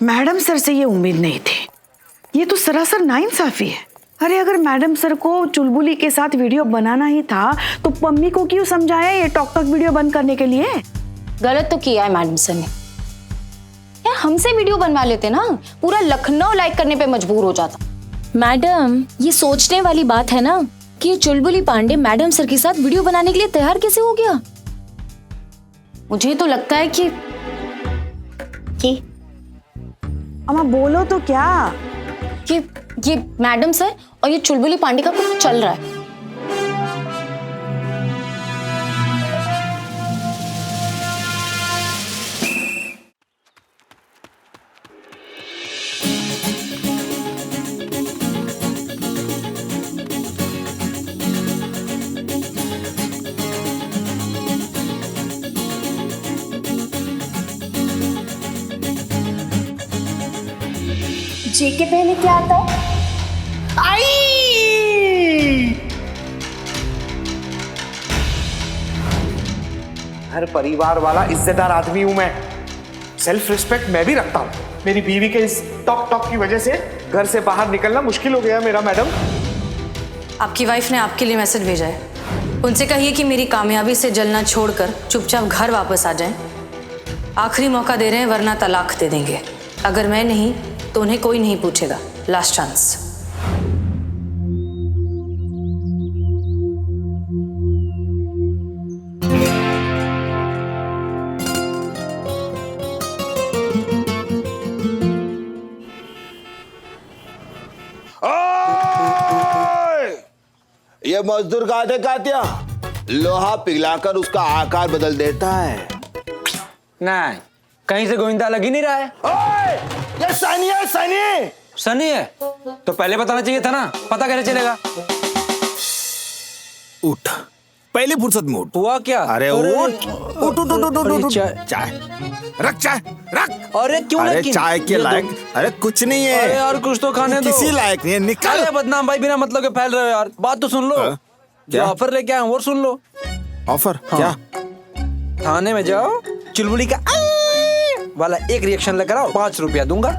Madam sir से ये उम्मीद नहीं थी। ये तो सरासर नाइंसाफी है। अरे अगर मैडम सर को चुलबुली के साथ वीडियो बनाना ही था तो पम्मी को क्यों समझाया ये टॉक टॉक वीडियो बंद करने के लिए? गलत तो किया है मैडम सर ने। यार हमसे वीडियो बनवा लेते ना, पूरा लखनऊ लाइक करने पे मजबूर हो जाता। मैडम ये सोचने वाली बात है ना कि चुलबुली पांडे मैडम सर के साथ वीडियो बनाने के लिए तैयार कैसे हो गया। मुझे तो लगता है कि अम्मा बोलो तो क्या कि ये मैडम सर और ये चुलबुली पांडे का कुछ चल रहा है। जे के पहले क्या आता है? हर परिवार वाला इज्जतदार आदमी हूं मैं। सेल्फ रिस्पेक्ट मैं भी रखता हूं। मेरी बीवी के इस टॉक टॉक की वजह से घर से बाहर निकलना मुश्किल हो गया मेरा। मैडम आपकी वाइफ ने आपके लिए मैसेज भेजा है। उनसे कहिए कि मेरी कामयाबी से जलना छोड़कर चुपचाप घर वापस आ जाएं। आखिरी मौका दे रहे हैं वरना तलाक दे देंगे। अगर मैं नहीं तो उन्हें कोई नहीं पूछेगा। Last chance. ये मजदूर काटे कातिया लोहा पिघलाकर उसका आकार बदल देता है। नहीं, कहीं से गोविंदा लग ही नहीं रहा है। ओए, ये सनी है सनी। सनी है तो पहले बताना चाहिए था ना, पता कैसे चलेगा। उठ, पहले फुर्सत में उठ। हुआ क्या? अरे उठ उठ उठ उठ उठ उठ। चाय रख, चाय रख। अरे क्यों? अरे चाय के लायक अरे कुछ नहीं है। अरे यार कुछ तो खाने दो। किसी लायक नहीं है, निकल। अरे बदनाम भाई बिना मतलब के फैल रहे हो यार। बात तो सुन लो। जो ऑफर लेके आए और सुन लो। ऑफर क्या? थाने में जाओ, चुलबुली का वाला एक रिएक्शन लेकर आओ, 5 रुपया दूंगा।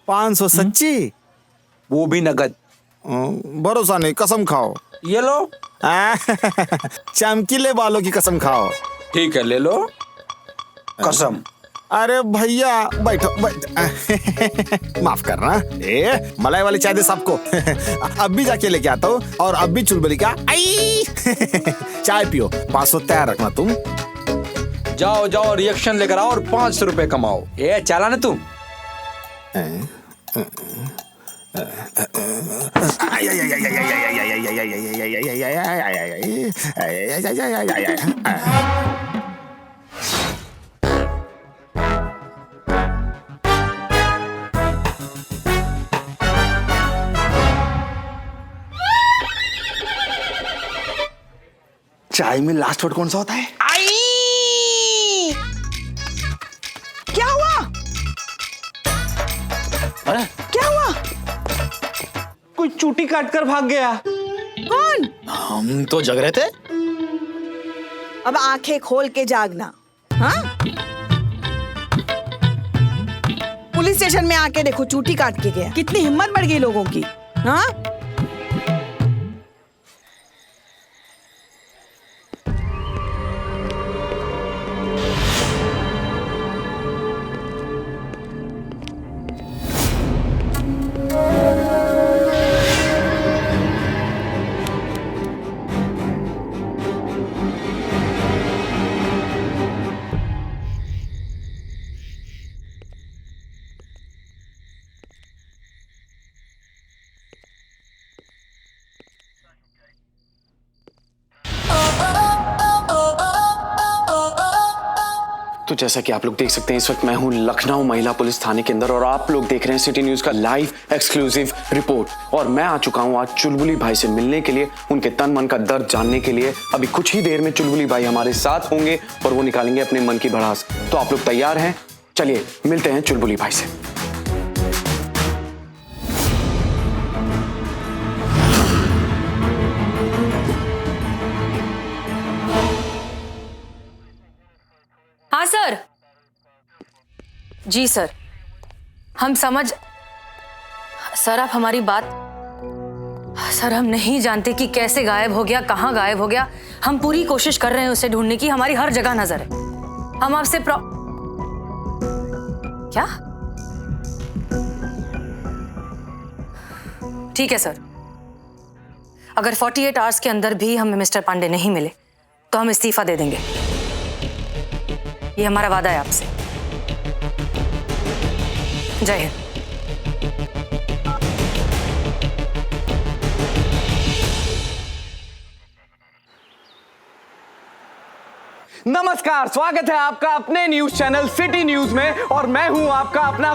500 सच्ची? वो भी नगद। भरोसा नहीं, कसम खाओ। ये लो। चमकीले बालों की कसम खाओ। ठीक है ले लो कसम। अरे भैया बैठो बैठ। माफ करना। ए मलाई वाली चाय दे सबको। अब भी जाके लेके आता हूँ और अब भी चुलबुली का आई। चाय पियो, 500 तैयार रखना तुम। जाओ जाओ रिएक्शन लेकर आओ और 500 रुपए कमाओ। ये चला ना तुम। चाय में लास्ट वर्ड कौन सा होता है? क्या हुआ? अरे क्या हुआ? कोई चूटी काट कर भाग गया। कौन? हम तो जग रहे थे। अब आंखें खोल के जागना। हाँ? पुलिस स्टेशन में आके देखो, चूटी काट के गया। कितनी हिम्मत बढ़ गई लोगों की। हाँ? तो जैसा कि आप लोग देख सकते हैं इस वक्त मैं हूं लखनऊ महिला पुलिस थाने के अंदर और आप लोग देख रहे हैं सिटी न्यूज का लाइव एक्सक्लूसिव रिपोर्ट। और मैं आ चुका हूं आज चुलबुली भाई से मिलने के लिए, उनके तन मन का दर्द जानने के लिए। अभी कुछ ही देर में चुलबुली भाई हमारे साथ होंगे और वो निकालेंगे अपने मन की भड़ास। तो आप लोग तैयार हैं? चलिए मिलते हैं चुलबुली भाई से। हाँ सर। जी सर। हम समझ, सर आप हमारी बात, सर हम नहीं जानते कि कैसे गायब हो गया, कहाँ गायब हो गया। हम पूरी कोशिश कर रहे हैं उसे ढूंढने की, हमारी हर जगह नजर है। हम आपसे क्या? ठीक है सर, अगर 48 आवर्स के अंदर भी हमें मिस्टर पांडे नहीं मिले तो हम इस्तीफा दे देंगे। ये हमारा वादा है आपसे। जय हिंद। नमस्कार, स्वागत है आपका अपने न्यूज चैनल सिटी न्यूज में और मैं हूं आपका अपना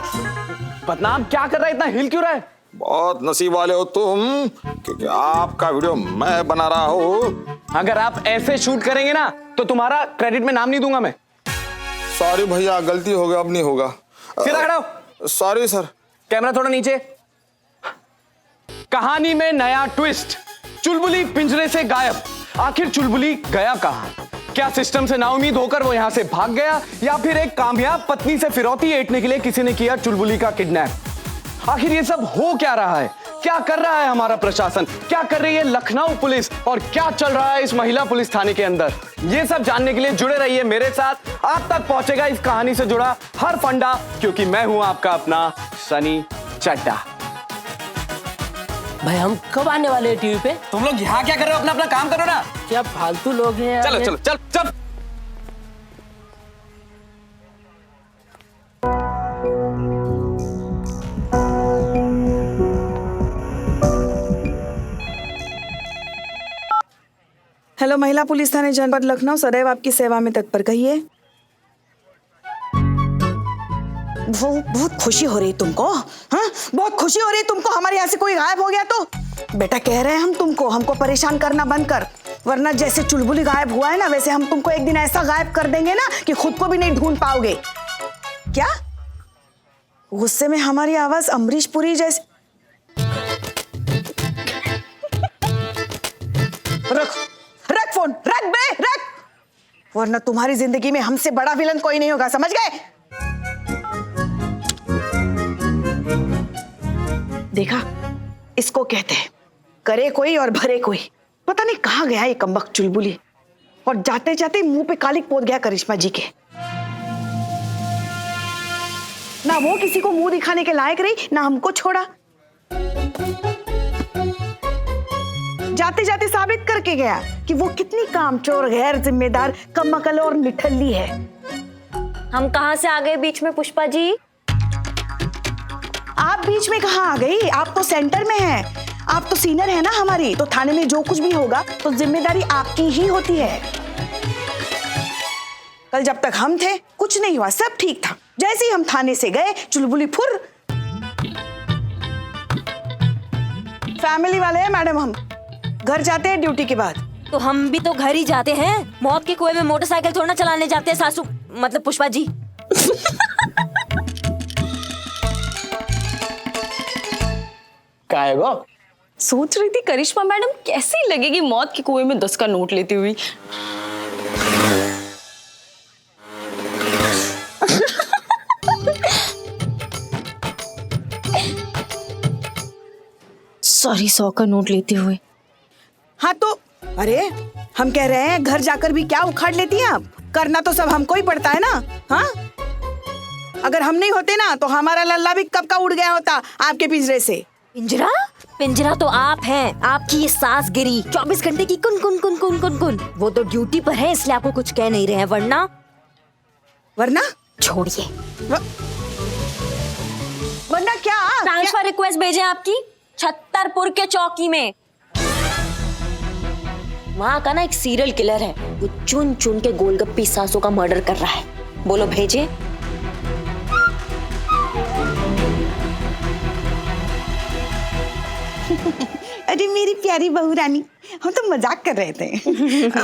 बदनाम। क्या कर रहा है, इतना हिल क्यों रहा है? बहुत नसीब वाले हो तुम, क्योंकि आपका वीडियो मैं बना रहा हूँ। अगर आप ऐसे शूट करेंगे ना तो तुम्हारा क्रेडिट में नाम नहीं दूंगा मैं। सॉरी भैया, गलती हो गया, अब नहीं होगा। सीधा खड़ा हो। Sorry sir. कैमरा थोड़ा नीचे। कहानी में नया ट्विस्ट, चुलबुली पिंजरे से गायब। आखिर चुलबुली गया कहां? क्या सिस्टम से नाउम्मीद होकर वो यहां से भाग गया, या फिर एक कामयाब पत्नी से फिरौती ऐंठने के लिए किसी ने किया चुलबुली का किडनैप? आखिर ये सब हो क्या रहा है? क्या कर रहा है हमारा प्रशासन, क्या कर रही है लखनऊ पुलिस, और क्या चल रहा है इस महिला पुलिस थाने के अंदर? ये सब जानने के लिए जुड़े रहिए मेरे साथ। आप तक पहुंचेगा इस कहानी से जुड़ा हर फंडा, क्योंकि मैं हूं आपका अपना सनी चड्डा। भाई हम कब आने वाले हैं टीवी पे? तुम लोग यहाँ क्या कर रहे हो? अपना अपना काम करो ना। क्या फालतू लोग हैं यार। चलो चलो चल चल। हेलो, महिला पुलिस थाने जनपद लखनऊ सदैव आपकी सेवा में तत्पर। कहिए। वो बहुत खुशी हो रही तुमको? हाँ, बहुत खुशी हो रही तुमको हमारे यहाँ से कोई गायब हो गया तो? बेटा कह रहे हैं हम तुमको, हमको परेशान करना बंद कर, वरना जैसे चुलबुली गायब हुआ है ना, वैसे हम तुमको एक दिन ऐसा गायब कर देंगे ना कि खुद को भी नहीं ढूंढ पाओगे। क्या? गुस्से में हमारी आवाज अमरीश पुरी जैसे। रख रख फोन, रख बे रख, वरना तुम्हारी जिंदगी में हमसे बड़ा विलन कोई नहीं होगा, समझ गए? देखा, इसको कहते हैं करे कोई और भरे कोई। पता नहीं कहाँ गया ये कमबख्त चुलबुली, और जाते जाते मुंह पे कालिक पोत गया करिश्मा जी के। ना वो किसी को मुंह दिखाने के लायक रही, ना हमको छोड़ा। जाते जाते साबित करके गया कि वो कितनी कामचोर, गैर जिम्मेदार, कमअकल और निठल्ली है। हम कहाँ से आ गए बीच में पुष्पा जी? आप बीच में कहाँ आ गई? आप तो सेंटर में हैं। आप तो सीनियर है ना हमारी, तो थाने में जो कुछ भी होगा तो जिम्मेदारी आपकी ही होती है। कल जब तक हम थे कुछ नहीं हुआ, सब ठीक था। जैसे ही हम थाने से गए, चुलबुली फुर। फैमिली वाले हैं मैडम, हम घर जाते हैं ड्यूटी के बाद। तो हम भी तो घर ही जाते हैं, मौत के कुएं में मोटरसाइकिल थोड़ा चलाने जाते हैं सासू, मतलब पुष्पा जी। क्या है वो? सोच रही थी करिश्मा मैडम कैसी लगेगी मौत के कुएं में 10 का नोट लेती हुई। सॉरी, 100 का नोट लेते हुए। हाँ तो अरे हम कह रहे हैं घर जाकर भी क्या उखाड़ लेती हैं आप? करना तो सब हमको ही पड़ता है ना। हाँ, अगर हम नहीं होते ना तो हमारा लल्ला भी कब का उड़ गया होता आपके पिंजरे से। पिंजरा? पिंजरा तो आप हैं, आपकी ये सास गिरी 24 घंटे की कुन कुन कुन कुन कुन कुन। वो तो ड्यूटी पर है इसलिए आपको कुछ कह नहीं रहे हैं, वरना वरना छोड़िए। वरना क्या? ट्रांसफर रिक्वेस्ट भेजे आपकी छत्तरपुर के चौकी में। वहाँ का ना एक सीरियल किलर है, वो चुन चुन के गोलगप्पी सासों का मर्डर कर रहा है। बोलो भेजे? अरे मेरी प्यारी बहू रानी, हम तो मजाक कर रहे थे।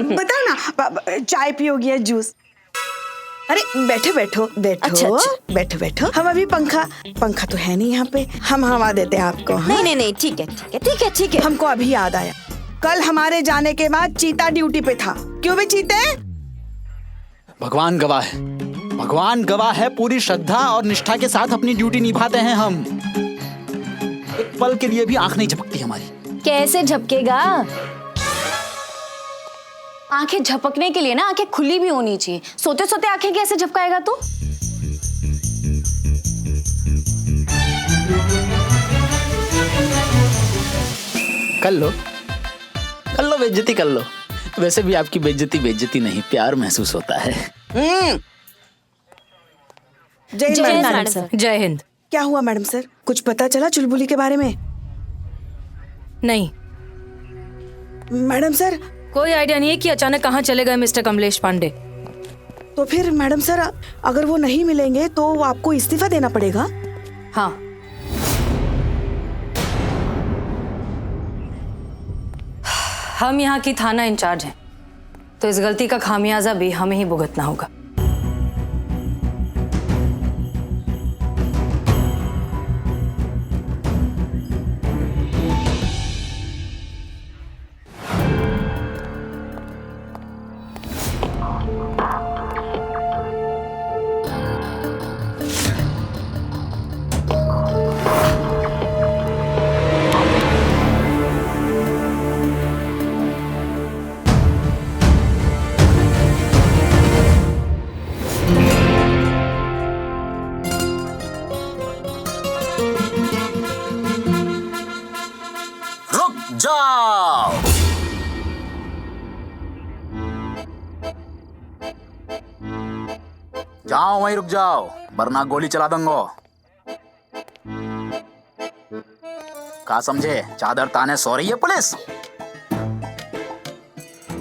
बताओ ना, चाय पियोगी या जूस? अरे बैठो बैठो बैठो। अच्छा। बैठो बैठो, हम अभी पंखा तो है नहीं यहाँ पे, हम हवा देते हैं आपको। हाँ? नहीं, ठीक है। हमको अभी याद आया, कल हमारे जाने के बाद चीता ड्यूटी पे था। क्यों भी चीते? भगवान गवाह है, भगवान गवाह है, पूरी श्रद्धा और निष्ठा के साथ अपनी ड्यूटी निभाते हैं हम। एक पल के लिए भी आंख नहीं झपकती हमारी। कैसे झपकेगा? आंखें झपकने के लिए ना आंखें खुली भी होनी चाहिए। सोते सोते आंखें कैसे झपकाएगा तू? कर लो बेइज्जती कर लो। वैसे भी आपकी बेइज्जती नहीं, प्यार महसूस होता है। जय हिंद मैडम सर। जय हिंद। क्या हुआ मैडम सर? कुछ पता चला चुलबुली के बारे में? नहीं, मैडम सर कोई आइडिया नहीं है कि अचानक कहाँ चले गए मिस्टर कमलेश पांडे। तो फिर मैडम सर अगर वो नहीं मिलेंगे तो आपको इस्तीफा देना पड़ेगा। हाँ, हम यहाँ की थाना इंचार्ज हैं, तो इस गलती का खामियाजा भी हमें ही भुगतना होगा। जाओ। जाओ वहीं रुक जाओ, वरना गोली चला दूंगा। क्या समझे? चादर ताने सो रही है पुलिस।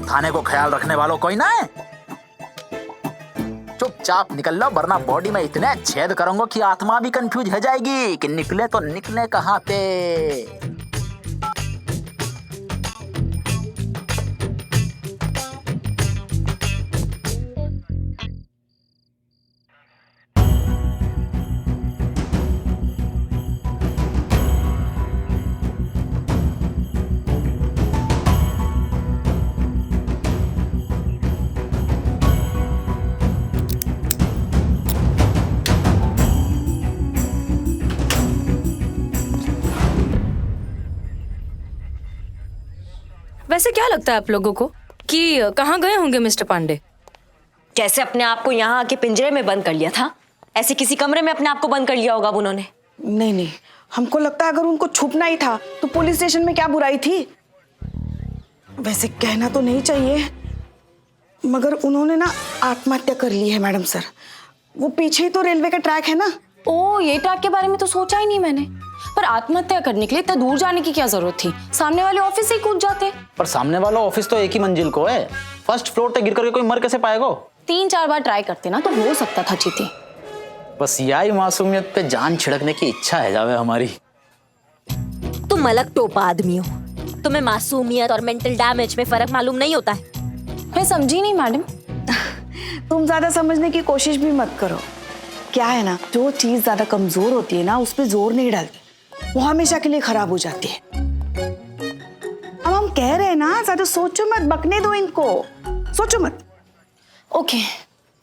थाने को ख्याल रखने वालों कोई ना है। चुपचाप निकल लो, वरना बॉडी में इतने छेद करूंगा कि आत्मा भी कंफ्यूज हो जाएगी कि निकले तो निकले कहाँ पे। वैसे क्या लगता है आप लोगों को कि कहाँ गए होंगे मिस्टर पांडे? जैसे अपने आप को यहाँ आके पिंजरे में बंद कर लिया था, ऐसे किसी कमरे में अपने आप को बंद कर लिया होगा उन्होंने। नहीं, हमको लगता है अगर उनको छुपना ही था तो पुलिस स्टेशन में क्या बुराई थी। वैसे कहना तो नहीं चाहिए, मगर उन्होंने ना आत्महत्या कर ली है मैडम सर। वो पीछे ही तो रेलवे का ट्रैक है ना। ओ, ये ट्रैक के बारे में तो सोचा ही नहीं मैंने। पर आत्महत्या करने के लिए इतना दूर जाने की क्या जरूरत थी? सामने वाले ऑफिस से ही कूद जाते। पर सामने वाला ऑफिस तो एक ही मंजिल को है, फर्स्ट फ्लोर पे गिर करके कोई मर कैसे पाएगा? 3-4 बार ट्राई करते ना तो हो सकता था चीती। बस यही मासूमियत पे जान छिड़कने की इच्छा है जावे हमारी। तुम अलग टोपा आदमी हो, तुम्हें मासूमियत और मेंटल डैमेज में फर्क मालूम नहीं होता है। मैं समझी नहीं मैडम। तुम ज्यादा समझने की कोशिश भी मत करो। क्या है ना, जो चीज ज्यादा कमजोर होती है ना उस पर जोर नहीं डालते, वो हमेशा के लिए खराब हो जाती है। अब हम कह रहे हैं ना, ज्यादा सोचो मत, बकने दो इनको, सोचो मत। ओके।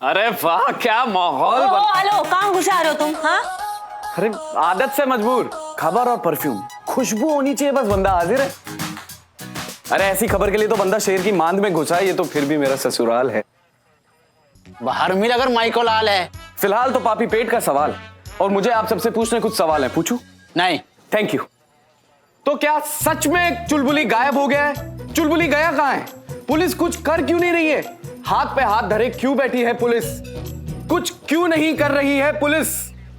अरे वाह, क्या माहौल हेलो, कहाँ घुसा रहे हो तुम? हाँ, अरे आदत से मजबूर। खबर और परफ्यूम, खुशबू होनी चाहिए, बस बंदा हाजिर है। अरे ऐसी खबर के लिए तो बंदा शेर की मांद में घुसा है, ये तो फिर भी मेरा ससुराल है। बाहर मिल अगर माइको लाल है। फिलहाल तो पापी पेट का सवाल, और मुझे आप सबसे पूछने कुछ सवाल है, पूछूं? नहीं। Thank you. तो क्या सच में चुलबुली गायब हो गया है? चुलबुली गया कहाँ है? पुलिस कुछ कर क्यों नहीं रही है? हाथ पे हाथ धरे क्यों बैठी है पुलिस? कुछ क्यों नहीं कर रही है पुलिस?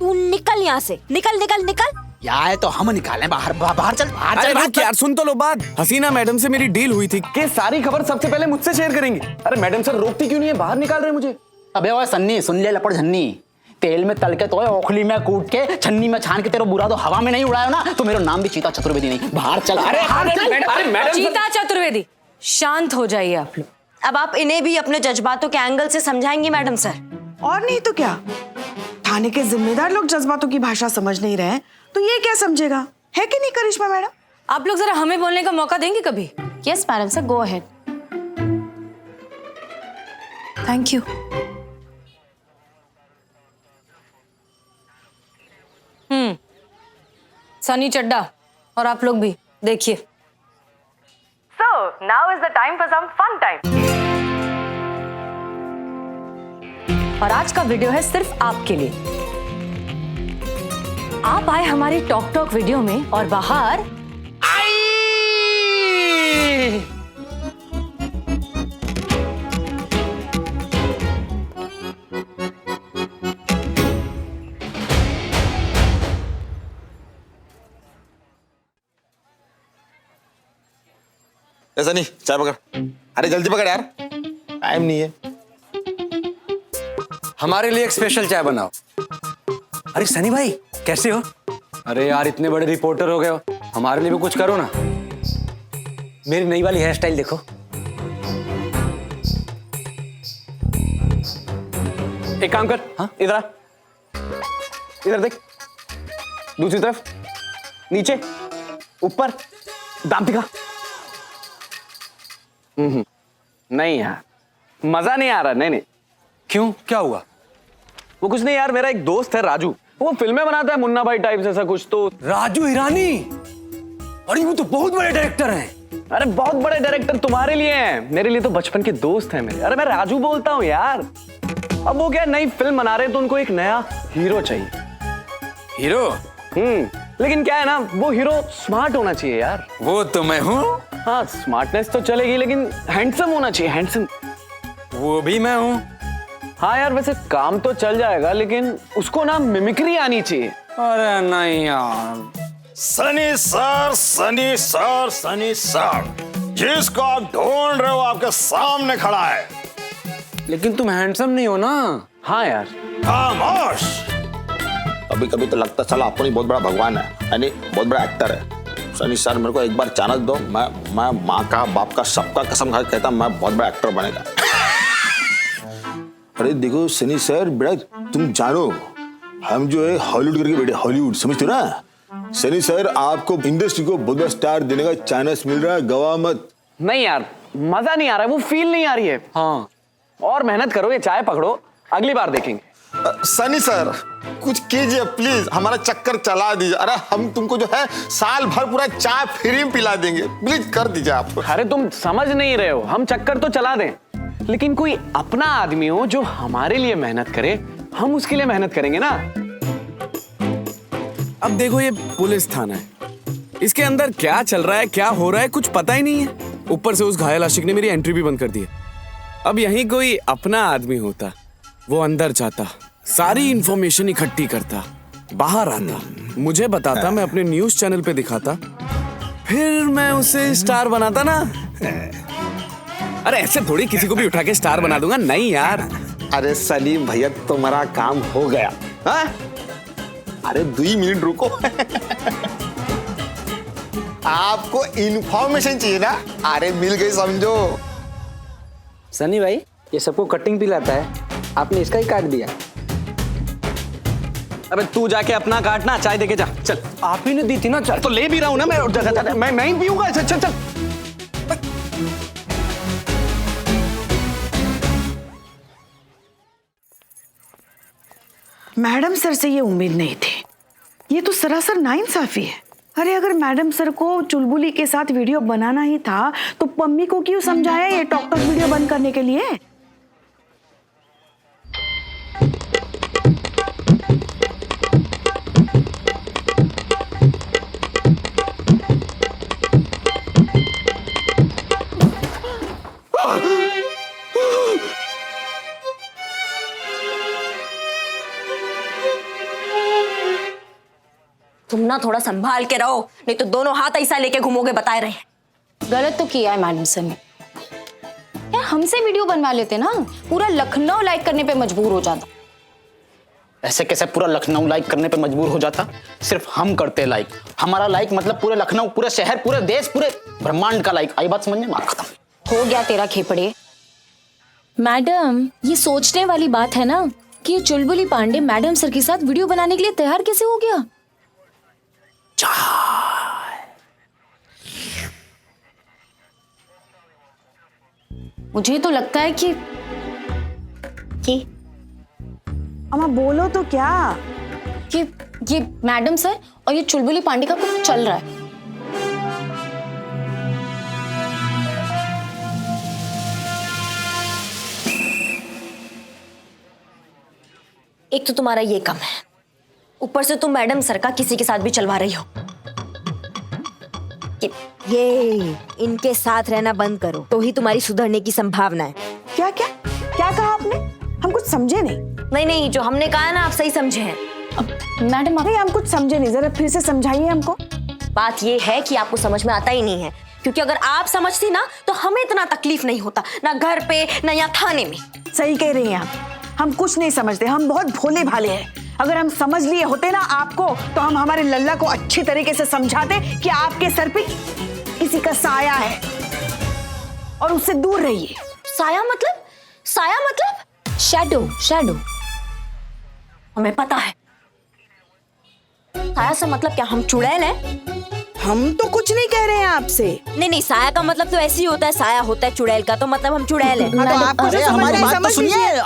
तू निकल यहाँ से, निकल निकल निकल। यार तो हम निकालें, बाहर बाहर चल, बाहर चल। अरे यार सुन तो लो बात। हसीना मैडम से मेरी डील हुई थी कि सारी खबर सबसे पहले मुझसे शेयर करेंगे। अरे मैडम सर रोकती क्यों नहीं है? बाहर निकाल रहे मुझे। अबे ओए सन्नी, सुन ले लपड़ झन्नी, तेल में तल के तो ओखली में कूट के छन्नी में छान के तेरा बुरा तो हवा में नहीं उड़ाया ना तो मेरा नाम भी चीता चतुर्वेदी नहीं। बाहर चल। अरे मैडम चीता चतुर्वेदी, शांत हो जाइए आप लोग। अब आप इन्हें भी अपने जज्बातों के एंगल से समझाएंगी मैडम सर? और नहीं तो क्या, थाने के जिम्मेदार लोग जज्बातों की भाषा समझ नहीं रहे तो ये क्या समझेगा, है कि नहीं करिश्मा मैडम? आप लोग जरा हमें बोलने का मौका देंगे कभी? Yes madam sir, go ahead. Thank you. Sunny Chadda और आप लोग भी देखिए। So now is the time for some fun time. और आज का वीडियो है सिर्फ आपके लिए। आप आए हमारी टॉक टॉक वीडियो में और बाहर ऐसा नहीं, चाय पकड़। अरे जल्दी पकड़ यार, टाइम नहीं है। हमारे लिए एक स्पेशल चाय बनाओ। अरे सनी भाई कैसे हो? अरे यार इतने बड़े रिपोर्टर हो गए हो, हमारे लिए भी कुछ करो ना। मेरी नई वाली हेयर स्टाइल देखो। एक काम कर, हाँ इधर आ, इधर देख, दूसरी तरफ, नीचे, ऊपर, दांत दिखा। नहीं यार, मजा नहीं आ रहा। नहीं नहीं। क्यों, क्या हुआ? वो कुछ नहीं यार, मेरा एक दोस्त है राजू, वो फिल्में बनाता है मुन्ना भाई टाइप ऐसा कुछ। तो राजू हिरानी? अरे वो तो बहुत बड़े डायरेक्टर हैं। अरे बहुत बड़े डायरेक्टर तुम्हारे लिए हैं, मेरे लिए तो बचपन के दोस्त हैं मेरे। अरे मैं राजू बोलता हूँ यार। अब वो क्या नई फिल्म बना रहे हैं तो उनको एक नया हीरो चाहिए। हीरो? लेकिन क्या है ना, वो हीरो स्मार्ट होना चाहिए यार। वो तो मैं हूँ। हाँ स्मार्टनेस तो चलेगी, लेकिन हैंडसम होना चाहिए, हैंडसम। वो भी मैं हूँ। हाँ यार वैसे काम तो चल जाएगा, लेकिन उसको ना मिमिक्री आनी चाहिए। अरे नहीं यार। Sunny sir, Sunny sir, Sunny sir, जिसको आप ढूंढ रहे हो आपके सामने खड़ा है। लेकिन तुम हैंडसम नहीं हो ना। हाँ यार। खामोश। कभी कभी तो लगता चला आपको नहीं बहुत बड़ा भगवान है, यानी बहुत बड़ा एक्टर है। सनी सर मेरे को एक बार चांस दो, मैं माँ का बाप का सबका कसम खा के कहता मैं बहुत बड़ा एक्टर बनेगा। अरे देखो सनी सर, बेटा तुम जानो हम जो है हॉलीवुड करके बैठे, हॉलीवुड समझते हो ना। सनी सर आपको इंडस्ट्री को बहुत बड़ा स्टार देने का चांस मिल रहा है, गवा मत। नहीं यार मजा नहीं आ रहा है, वो फील नहीं आ रही है। हाँ और मेहनत करो, ये चाय पकड़ो, अगली बार देखेंगे। सनी सर कुछ कीजिए प्लीज, हमारा चक्कर चला दीजिए। अरे हम तुमको जो है साल भर पूरा चाय फ्री में पिला देंगे, प्लीज कर दीजिए आप। अरे तुम समझ नहीं रहे हो, हम चक्कर तो चला दें, लेकिन कोई अपना आदमी हो जो हमारे लिए मेहनत करे, हम उसके लिए मेहनत करेंगे ना। अब देखो ये पुलिस थाना है, इसके अंदर क्या चल रहा है, क्या हो रहा है, कुछ पता ही नहीं है। ऊपर से उस घायल आशिक ने मेरी एंट्री भी बंद कर दी है। अब यहीं कोई अपना आदमी होता, वो अंदर जाता, सारी इंफॉर्मेशन इकट्ठी करता, बाहर आता, मुझे बताता, मैं अपने न्यूज चैनल पे दिखाता, फिर मैं उसे स्टार बनाता ना। अरे ऐसे थोड़ी किसी को भी उठा के स्टार बना दूंगा, नहीं यार। अरे सलीम भैया तुम्हारा काम हो गया। हाँ? अरे 2 मिनट रुको। आपको इंफॉर्मेशन चाहिए ना, अरे मिल गई समझो। सनी भाई ये सबको कटिंग पिलाता है, आपने इसका ही काट दिया। अबे तू जाके अपना काटना, चाय देके जा। चल, आप ही ने दी थी ना चाय। तो ले भी रहा हूं ना मैं, जगह मैं ही पीऊंगा। चल चल चल। मैडम सर से ये उम्मीद नहीं थी, ये तो सरासर नाइंसाफी है। अरे अगर मैडम सर को चुलबुली के साथ वीडियो बनाना ही था तो पम्मी को क्यों समझाया ये टॉक टॉक वीडियो बंद करने के लिए। तुम ना थोड़ा संभाल के रहो, नहीं तो दोनों हाथ ऐसा लेके घूमोगे, बताए रहे। गलत तो किया है मैडम सर ने। यार हमसे वीडियो बनवा लेते ना, पूरा लखनऊ लाइक करने पे मजबूर हो जाता। ऐसे कैसे पूरा लखनऊ लाइक करने पे मजबूर हो जाता? सिर्फ हम करते लाइक, हमारा लाइक मतलब पूरे लखनऊ, पूरे शहर, पूरे देश, पूरे ब्रह्मांड का लाइक। आई बात समझ में? मार खत्म। हो गया तेरा खेपड़े। मैडम ये सोचने वाली बात है ना कि ये चुलबुली पांडे मैडम सर के साथ वीडियो बनाने के लिए तैयार कैसे हो गया। मुझे तो लगता है कि अम्मा बोलो तो क्या। ये मैडम सर और ये चुलबुली पांडे का कुछ चल रहा है। एक तो तुम्हारा ये कम है, ऊपर से तुम मैडम सर का किसी के साथ भी चलवा रही हो। ये इनके साथ रहना बंद करो तो ही तुम्हारी सुधरने की संभावना है। क्या क्या क्या कहा आपने? हम कुछ समझे नहीं। नहीं, जो हमने कहा ना आप सही समझे हैं। मैडम नहीं, हम कुछ समझे नहीं, जरा फिर से समझाइए हमको। बात ये है कि आपको समझ में आता ही नहीं है, क्योंकि अगर आप समझती ना तो हमें इतना तकलीफ नहीं होता, ना घर पे ना यहाँ थाने में। सही कह रही हैं आप, हम कुछ नहीं समझते, हम बहुत भोले भाले हैं। अगर हम समझ लिए होते ना आपको तो हम हमारे लल्ला को अच्छी तरीके से समझाते कि आपके सर पे किसी का साया है और उससे दूर रहिए। साया मतलब शैडो। हमें पता है। साया से मतलब क्या हम चुड़ैल हैं? हम तो कुछ नहीं कह रहे हैं आपसे। नहीं, साया का मतलब तो ऐसे ही होता है, साया होता है, चुड़ैल का तो मतलब हम चुड़ैल हैं। हाँ, तो आपको जो हमारी बात तो सुनिए। लीजिए।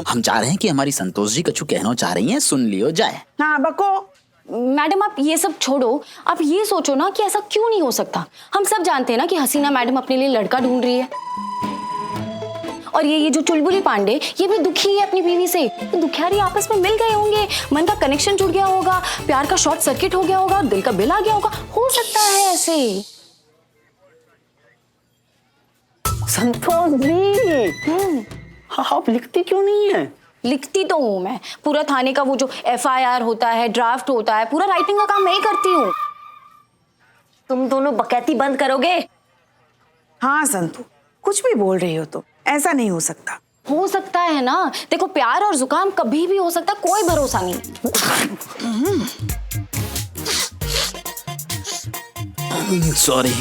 हम चाह रहे हैं कि हमारी संतोष जी कछु कहना चाह रही हैं, सुन लियो जाए। हाँ बको। मैडम आप ये सब छोड़ो, आप ये सोचो ना कि ऐसा क्यों नहीं हो सकता। हम सब जानते हैं ना कि हसीना मैडम अपने लिए लड़का ढूंढ रही है, और ये जो चुलबुली पांडे ये भी दुखी है अपनी बीवी से। तो दुखियारी आपस में मिल गए होंगे, मन का कनेक्शन जुड़ गया होगा, प्यार का शॉर्ट सर्किट हो गया होगा, दिल का बिल आ गया होगा, हो सकता है ऐसे। संतोष जी, आप लिखती क्यों नहीं है? लिखती तो हूँ मैं, पूरा थाने का वो जो FIR होता है, ड्राफ्ट होता है, पूरा राइटिंग का काम मैं ही करती हूँ। तुम दोनों बकैती बंद करोगे? हाँ संतू, कुछ भी बोल रही हो तो ऐसा नहीं हो सकता। हो सकता है ना, देखो प्यार और जुकाम कभी भी हो सकता है, कोई भरोसा नहीं। सॉरी।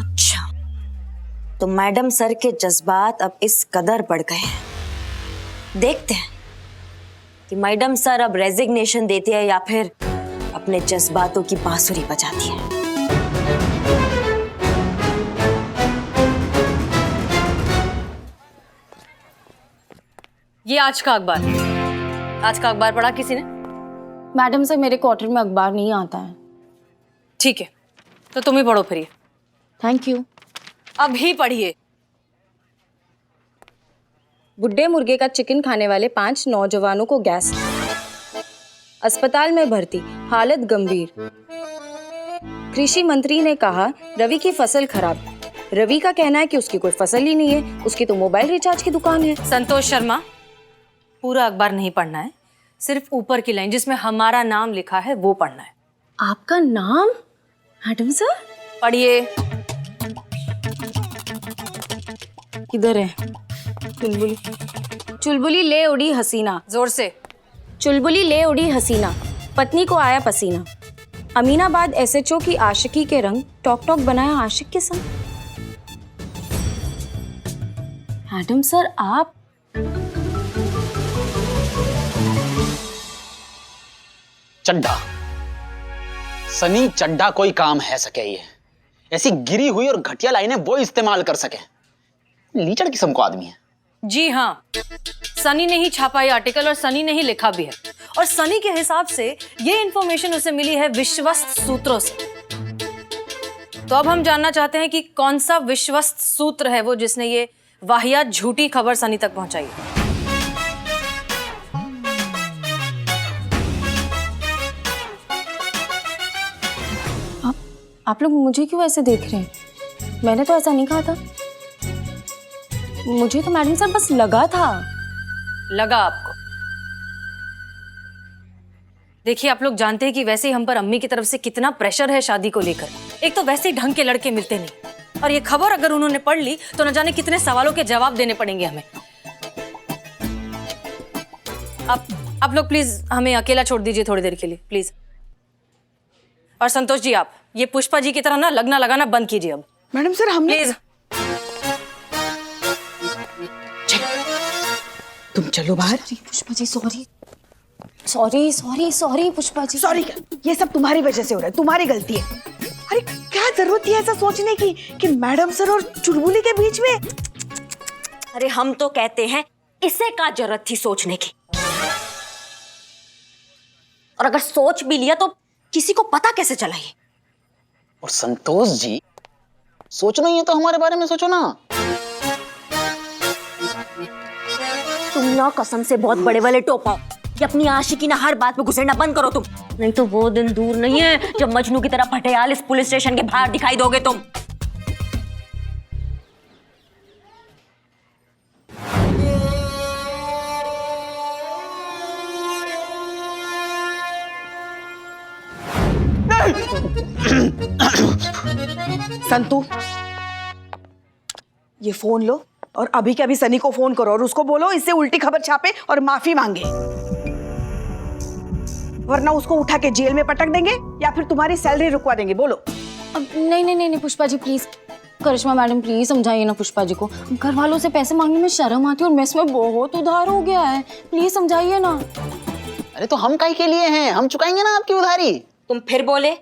अच्छा, तो मैडम सर के जज्बात अब इस कदर बढ़ गए हैं। देखते हैं कि मैडम सर अब रेजिग्नेशन देती है या फिर अपने जज्बातों की बांसुरी बजाती है। ये आज का अखबार पढ़ा किसी ने? मैडम से मेरे क्वार्टर में अखबार नहीं आता है। ठीक है, तो तुम ही पढ़ो फिर। Thank you. अभी पढ़िए। बुड्ढे मुर्गे का चिकन खाने वाले 5 नौजवानों को गैस, अस्पताल में भर्ती, हालत गंभीर। कृषि मंत्री ने कहा रवि की फसल खराब। रवि का कहना है कि उसकी कोई फसल ही नहीं है, उसकी तो मोबाइल रिचार्ज की दुकान है। संतोष शर्मा, पूरा अखबार नहीं पढ़ना है, सिर्फ ऊपर की लाइन जिसमें हमारा नाम लिखा है वो पढ़ना है। आपका नाम? मैडम सर पढ़िए। किधर है? चुलबुली ले उड़ी हसीना। जोर से। चुलबुली ले उड़ी हसीना, पत्नी को आया पसीना। अमीनाबाद SHO की आशिकी के रंग, टॉक टॉक बनाया आशिक के संग। मैडम सर आप? चड्ढा, सनी चड्ढा कोई काम है सके ये, ऐसी गिरी हुई और घटिया लाइनें वो इस्तेमाल कर सके। लीचड़ किस्म को आदमी है। जी हाँ, सनी ने ही छापा ये आर्टिकल और सनी ने ही लिखा भी है, और सनी के हिसाब से ये इंफॉर्मेशन उसे मिली है विश्वस्त सूत्रों से। तो अब हम जानना चाहते हैं कि कौन सा विश्वस्त सूत्र है वो जिसने ये वाहियात झूठी खबर सनी तक पहुंचाई है। आप लोग मुझे क्यों ऐसे देख रहे हैं? मैंने तो ऐसा नहीं कहा था। मुझे तो मैडम सर बस लगा था। लगा आपको? देखिए, आप लोग जानते हैं कि वैसे ही हम पर अम्मी की तरफ से कितना प्रेशर है शादी को लेकर। एक तो वैसे ही ढंग के लड़के मिलते नहीं, और ये खबर अगर उन्होंने पढ़ ली तो न जाने कितने सवालों के जवाब देने पड़ेंगे हमें। आप लोग प्लीज हमें अकेला छोड़ दीजिए थोड़ी देर के लिए, प्लीज। और संतोष जी, आप ये पुष्पा जी की तरह ना लगना लगाना बंद कीजिए अब। मैडम सर हमने प्लीज। तुम चलो बाहर। पुष्पा जी सॉरी पुष्पा जी। सॉरी क्या? ये सब तुम्हारी वजह से हो रहा है, तुम्हारी गलती है। अरे क्या जरूरत थी ऐसा सोचने की कि मैडम सर और चुलबुली के बीच में? अरे हम तो कहते हैं इसे क्या जरूरत थी सोचने की? और अगर सोच भी लिया तो किसी को पता कैसे चला ये? और संतोष जी, सोचना ही है तो हमारे बारे में सोचो ना। तुम ना कसम से बहुत बड़े वाले टोपा, कि अपनी आशिकी ना हर बात में घुसेड़ना बंद करो तुम, नहीं तो वो दिन दूर नहीं है जब मजनू की तरह फटेयाल इस पुलिस स्टेशन के बाहर दिखाई दोगे तुम। संतू, ये फोन लो और अभी के अभी सनी को फोन करो और उसको बोलो इससे उल्टी खबर छापे और माफी मांगे, वरना उसको उठा के जेल में पटक देंगे या फिर तुम्हारी सैलरी रुकवा देंगे। बोलो। अब नहीं Pushpa ji please, Karishma madam please समझाइए ना पुष्पा जी को। घर वालों से पैसे मांगने में शर्म आती है और मेस में बहुत उधार हो गया है, प्लीज समझाइए ना। अरे तो हम काहे के लिए हैं, हम चुकाएंगे ना आपकी उधारी। तुम फिर बोले?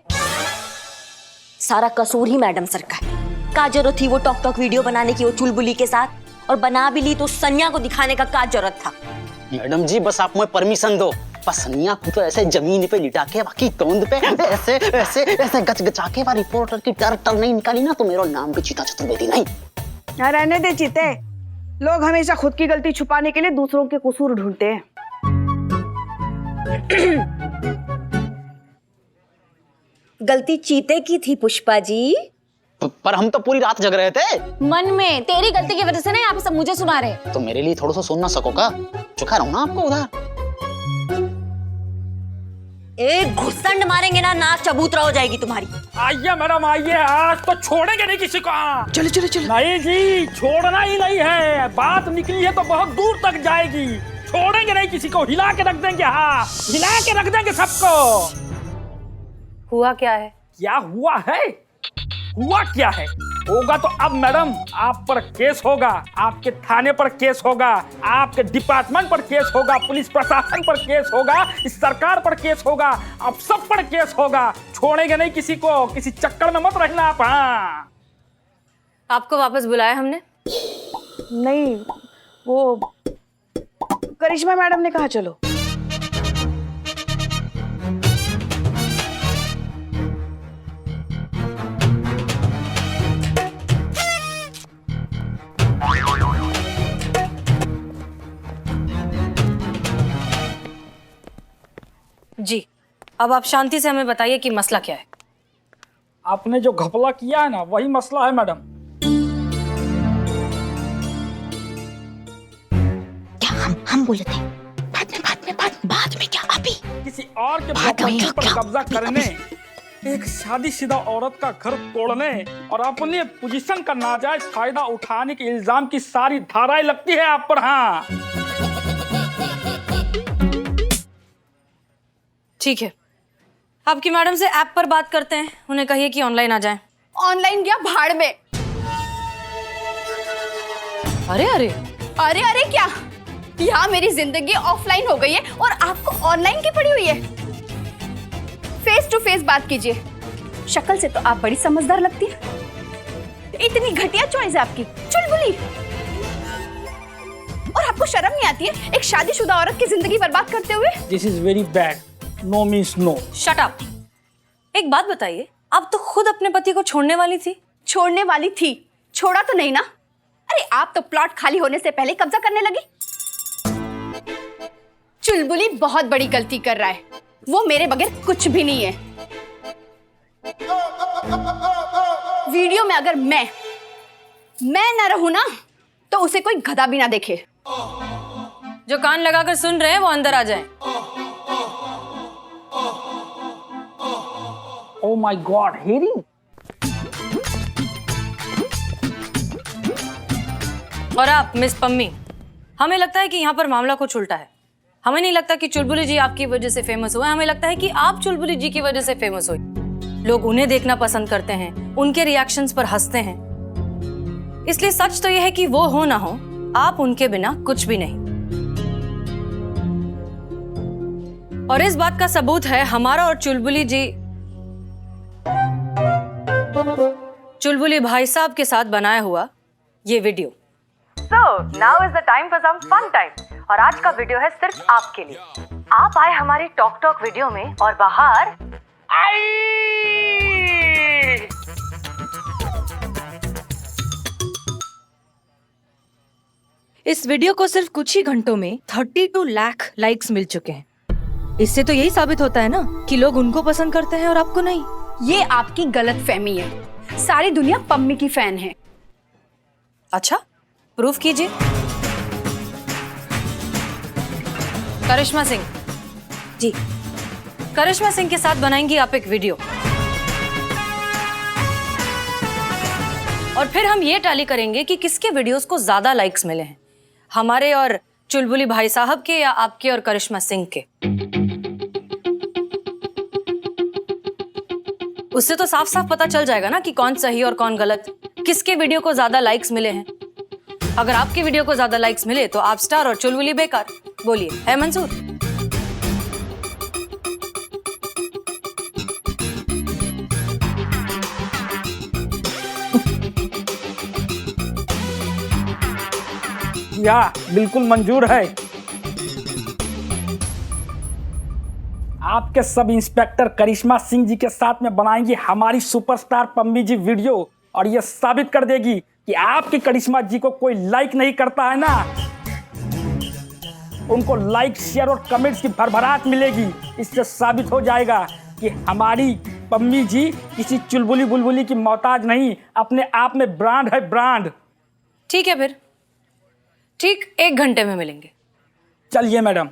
सारा कसूर ही मैडम सर का है। क्या जरूरत थी वो टॉक टॉक वीडियो बनाने की वो चुलबुली के साथ? और बना भी ली तो सनिया को दिखाने का क्या जरूरत था? मैडम जी बस आप मुझे परमिशन दो, बस सनिया को तो ऐसे जमीन पे लिटा के बाकी तोंद पे ऐसे ऐसे ऐसे गचगचा के वो रिपोर्टर की डर नहीं निकाली ना तो मेरा नाम भी चीता चतुर्वेदी नहीं। रहने दे चीते, लोग हमेशा खुद की गलती छुपाने के लिए दूसरों के कसूर ढूंढते हैं। गलती चीते की थी पुष्पा जी। पर हम तो पूरी रात जग रहे थे मन में। तेरी गलती की वजह से ना यहाँ पे सब मुझे सुना रहे। तो मेरे लिए थोड़ा सा सुन ना सकोगा? चुका रहा हूँ ना आपको उधार। एक घुसंड मारेंगे ना नाक चबूतरा हो जाएगी तुम्हारी। आइए मैडम आइए, आज तो छोड़ेंगे नहीं किसी को। चलो चलो चलो। नहीं जी, छोड़ना ही नहीं है, बात निकली है तो बहुत दूर तक जाएगी। छोड़ेंगे नहीं किसी को, हिला के रख देंगे। हाँ, हिला के रख देंगे सबको। हुआ क्या है? क्या हुआ है? हुआ क्या है? होगा तो अब मैडम आप पर केस होगा, आपके थाने पर केस होगा, आपके डिपार्टमेंट पर केस होगा, पुलिस प्रशासन पर केस होगा, इस सरकार पर केस होगा, आप सब पर केस होगा। छोड़ेंगे नहीं किसी को, किसी चक्कर में मत रहना आप। हाँ, आपको वापस बुलाया हमने? नहीं, वो करिश्मा मैडम ने कहा चलो। जी, अब आप शांति से हमें बताइए कि मसला क्या है। आपने जो घपला किया है ना वही मसला है मैडम। क्या हम बोले थे? बाद में क्या अभी? किसी और के प्रॉपर्टी पर कब्जा करने, एक शादीशुदा औरत का घर तोड़ने और अपने पोजीशन का नाजायज फायदा उठाने के इल्जाम की सारी धाराएं लगती है आप पर। हाँ ठीक है, आपकी मैडम से ऐप पर बात करते हैं, उन्हें कहिए कि ऑनलाइन आ जाएं। ऑनलाइन क्या भाड़ में। अरे अरे अरे अरे क्या, यहाँ मेरी जिंदगी ऑफलाइन हो गई है और आपको ऑनलाइन की पड़ी हुई है। फेस टू फेस बात कीजिए। शक्ल से तो आप बड़ी समझदार लगती है, इतनी घटिया चॉइस है आपकी, चुलबुली। और आपको शर्म नहीं आती है एक शादीशुदा औरत की जिंदगी बर्बाद करते हुए? This is very bad. No means no. Shut up. एक बात बताइए, आप तो खुद अपने पति को छोड़ने वाली थी। छोड़ने वाली थी, छोड़ा तो नहीं ना। अरे आप तो प्लॉट खाली होने से पहले कब्जा करने लगी। चुलबुली बहुत बड़ी गलती कर रहा है, वो मेरे बगैर कुछ भी नहीं है। वीडियो में अगर मैं ना रहूं ना तो उसे कोई गधा भी ना देखे। जो कान लगाकर सुन रहे हैं वो अंदर आ जाएं। Oh my God, hearing? और आप मिस पम्मी, हमें लगता है कि यहाँ पर मामला कुछ उल्टा है। हमें नहीं लगता कि चुलबुली जी आपकी वजह से फेमस हुए, हमें लगता है कि आप चुलबुली जी की वजह से फेमस हुई। लोग उन्हें देखना पसंद करते हैं, उनके रिएक्शंस पर हंसते हैं। इसलिए सच तो यह है कि वो हो ना हो, आप उनके बिना कुछ भी नहीं। और इस बात का सबूत है हमारा और चुलबुली भाई साहब के साथ बनाया हुआ ये video. So now is the time for some fun time. और आज का वीडियो है सिर्फ आपके लिए. आप आए हमारी टॉक टॉक वीडियो में और बाहर इस वीडियो को सिर्फ कुछ ही घंटों में 32 लाख लाइक्स मिल चुके हैं. इससे तो यही साबित होता है ना कि लोग उनको पसंद करते हैं और आपको नहीं. ये आपकी गलत फहमी है. सारी दुनिया पम्मी की फैन है. अच्छा, प्रूफ कीजिए. करिश्मा सिंह जी, करिश्मा सिंह के साथ बनाएंगी आप एक वीडियो और फिर हम ये टैली करेंगे कि किसके वीडियोस को ज्यादा लाइक्स मिले हैं, हमारे और चुलबुली भाई साहब के या आपके और करिश्मा सिंह के. उससे तो साफ साफ पता चल जाएगा ना कि कौन सही और कौन गलत, किसके वीडियो को ज्यादा लाइक्स मिले हैं. अगर आपके वीडियो को ज्यादा लाइक्स मिले तो आप स्टार और चुलबुली बेकार. बोलिए, है मंजूर? या बिल्कुल मंजूर है. आपके सब इंस्पेक्टर करिश्मा सिंह जी के साथ में बनाएंगी हमारी सुपरस्टार पम्मी जी वीडियो और ये साबित कर देगी कि आपकी करिश्मा जी को कोई लाइक नहीं करता है ना. उनको लाइक, शेयर और कमेंट्स की भरभराट मिलेगी. इससे साबित हो जाएगा कि हमारी पम्मी जी किसी चुलबुली बुलबुली की मोहताज नहीं, अपने आप में ब्रांड है, ब्रांड. ठीक है, फिर ठीक 1 घंटे में मिलेंगे. चलिए मैडम.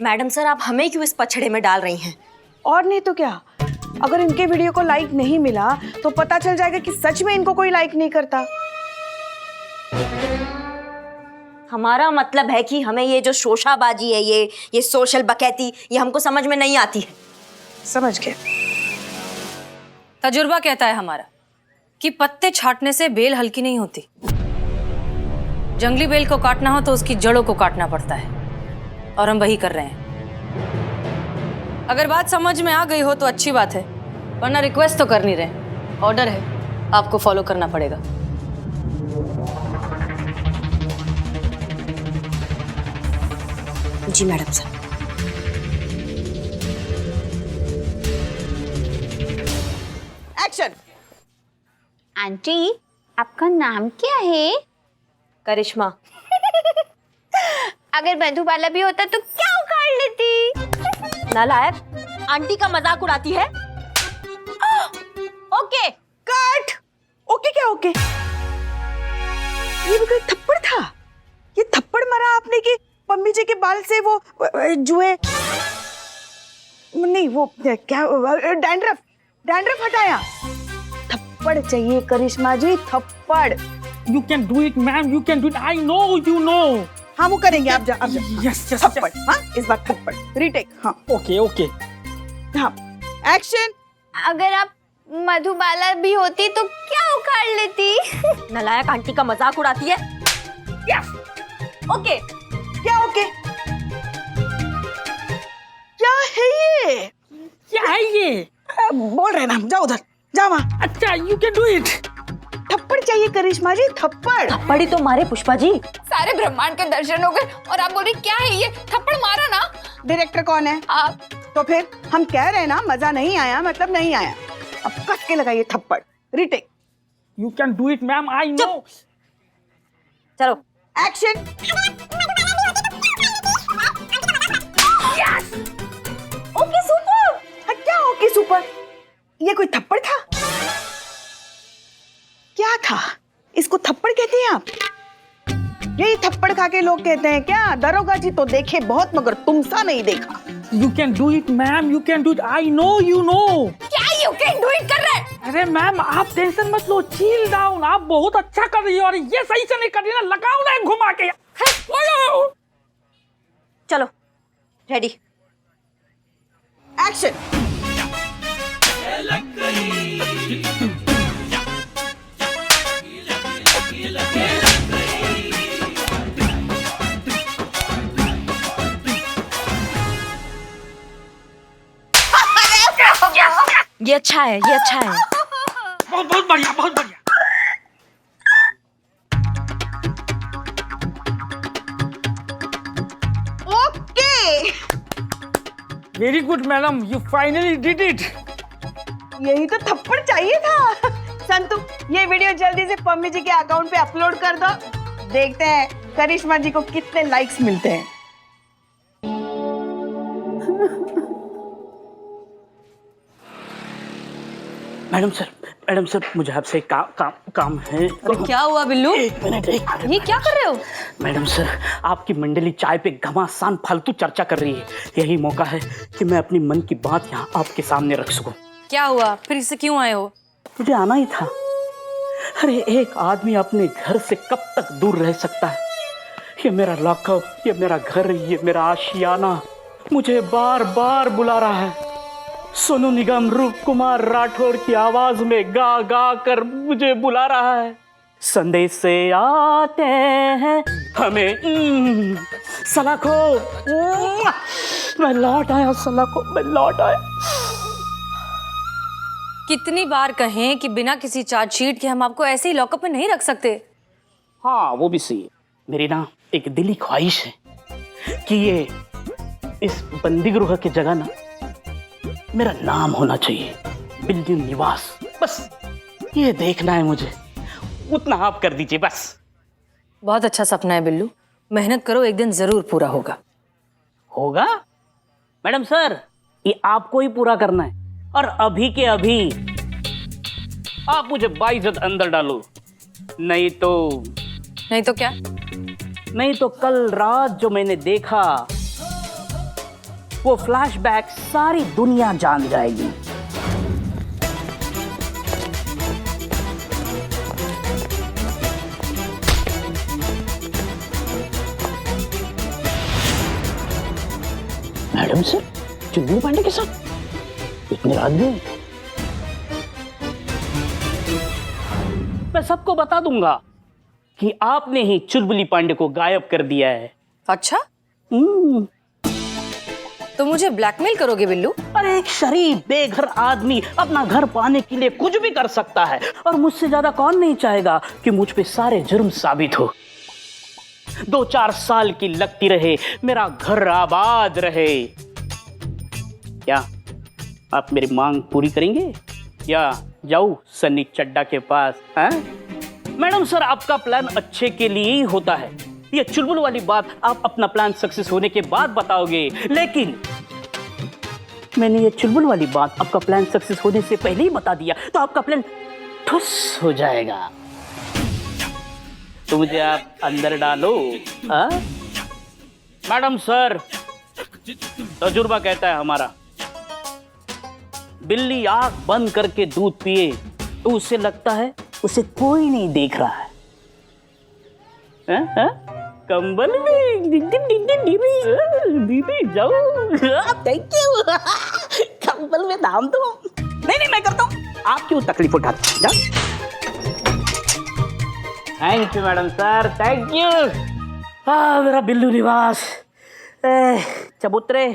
मैडम सर, आप हमें क्यों इस पछड़े में डाल रही हैं? और नहीं तो क्या, अगर इनके वीडियो को लाइक नहीं मिला तो पता चल जाएगा कि सच में इनको कोई लाइक नहीं करता. हमारा मतलब है कि हमें ये जो शोशाबाजी है, ये सोशल बकैती, ये हमको समझ में नहीं आती है. समझ गए. तजुर्बा कहता है हमारा कि पत्ते छाटने से बेल हल्की नहीं होती. जंगली बेल को काटना हो तो उसकी जड़ों को काटना पड़ता है और हम वही कर रहे हैं. अगर बात समझ में आ गई हो तो अच्छी बात है, वरना रिक्वेस्ट तो कर नहीं रहे, ऑर्डर है, आपको फॉलो करना पड़ेगा. जी मैडम सर. एक्शन. आंटी, आपका नाम क्या है? करिश्मा. अगर मधुबाला भी होता तो क्या उखाड़ लेती? नालायक, आंटी का मजाक उड़ाती है. Okay, cut. ओके क्या ओके? ये भी कोई थप्पड़ था? ये थप्पड़ मारा आपने कि पम्मी जी के बाल से वो जुए नहीं, वो क्या डैंड्रफ हटाया? थप्पड़ चाहिए करिश्मा जी, थप्पड़. You can do it, ma'am. You can do it. I know, you know. हाँ, वो करेंगे. आप जा. Yes. थप्पड़. हाँ, इस बार थप्पड़. रीटेक. हाँ. Okay. हाँ. एक्शन. अगर आप मधुबाला भी होती तो क्या उखाड़ लेती? नालायक, आंटी का मजाक उड़ाती है. Yes. ओके. क्या ओके? क्या है ये? क्या है ये? बोल रहे ना, जाओ उधर, जाओ वहाँ. अच्छा, you can do it. थप्पड़ चाहिए करिश्मा जी, थप्पड़. थप्पड़ ही तो मारे पुष्पा जी. सारे ब्रह्मांड के दर्शन हो गए और आप बोल रही क्या है ये? थप्पड़ मारा ना. डायरेक्टर कौन है? आप. तो फिर हम कह रहे हैं ना, मजा नहीं आया मतलब नहीं आया. अब कस के लगाइए थप्पड़. Retake. You can do it, ma'am. I know. चलो. एक्शन. यस. Okay super. क्या ओके सुपर? ये कोई थप्पड़ था? क्या था? इसको थप्पड़ कहते हैं आप? यही थप्पड़ खा के लोग कहते हैं क्या? दरोगा जी तो देखे बहुत मगर तुम सा नहीं देखा. You can do it, ma'am. You can do it. I know, you know. क्या you can do it कर रहे हैं? अरे मैम, आप टेंशन मत लो, चिल डाउन. आप बहुत अच्छा कर रही हो और ये सही से नहीं कर रही ना. लगाओ ना घुमा के. चलो, रेडी. एक्शन. ये अच्छा है, ये अच्छा है. बहुत बढ़िया, बहुत बढ़िया. Very good madam, you finally did it. यही तो थप्पड़ चाहिए था। संतु, ये वीडियो जल्दी से पम्मी जी के अकाउंट पे अपलोड कर दो। देखते हैं करिश्मा जी को कितने लाइक्स मिलते हैं। मैडम सर मुझे आपसे काम है। अरे क्या हुआ बिल्लू? एक मिनट। ये क्या कर रहे हो? मैडम सर, आपकी मंडली चाय पे घमासान फालतू चर्चा कर रही है। यही मौका है कि मैं अपनी मन की बात यहाँ आपके सामने रख सकूं। क्या हुआ? फिर इससे क्यों आए हो? मुझे आना ही था। अरे एक आदमी अपने घर से कब तक दूर रह सकता है? ये मेरा लॉकअप, ये मेरा घर, ये मेरा आशियाना मुझे बार बार बुला रहा है। सोनू निगम रूप कुमार राठौड़ की आवाज में गा गा कर मुझे बुला रहा है। संदेश से आते हैं हमें सलाखो, मैं लौट आया सलाखो, मैं लौट आया। कितनी बार कहें कि बिना किसी चार्जशीट के हम आपको ऐसे ही लॉकअप में नहीं रख सकते। हाँ वो भी सही है। मेरी ना एक दिली ख्वाहिश है कि ये इस बंदी गृह की जगह ना मेरा नाम होना चाहिए, बिल्ली निवास। बस ये देखना है मुझे, उतना आप कर दीजिए बस। बहुत अच्छा सपना है बिल्लू, मेहनत करो, एक दिन जरूर पूरा होगा। होगा? मैडम सर, ये आपको ही पूरा करना है और अभी के अभी। आप मुझे बाइज्जत अंदर डालो, नहीं तो क्या? नहीं तो कल रात जो मैंने देखा वो फ्लैशबैक सारी दुनिया जान जाएगी। मैडम सर, चुलबुली पांडे के साथ इतने आदमी? मैं सबको बता दूंगा कि आपने ही चुलबुली पांडे को गायब कर दिया है। अच्छा? तो मुझे ब्लैकमेल करोगे बिल्लू? अरे एक शरीफ बेघर आदमी अपना घर पाने के लिए कुछ भी कर सकता है, और मुझसे ज्यादा कौन नहीं चाहेगा कि मुझ पे सारे जुर्म साबित हो। 2-4 साल की लगती रहे, मेरा घर आबाद रहे। क्या आप मेरी मांग पूरी करेंगे या जाऊं सन्नी चड्डा के पास? हैं? मैडम सर, आपका प्लान अच्छे के लिए ही होता है। ये चुलबुल वाली बात आप अपना प्लान सक्सेस होने के बाद बताओगे, लेकिन मैंने ये चुलबुल वाली बात आपका प्लान सक्सेस होने से पहले ही बता दिया तो आपका प्लान ठुस हो जाएगा। तो मुझे आप अंदर डालो। मैडम सर, तजुर्बा कहता है हमारा, बिल्ली आंख बंद करके दूध पिए तो उसे लगता है उसे कोई नहीं देख रहा है। कंबल में दीदी जाओ, थैंक यू। कंबल में दाम दो। नहीं मैं करता हूँ, आप क्यों तकलीफ उठाते? जाओ। Thank you madam sir, thank you. मेरा बिल्लू निवास। चबूतरे,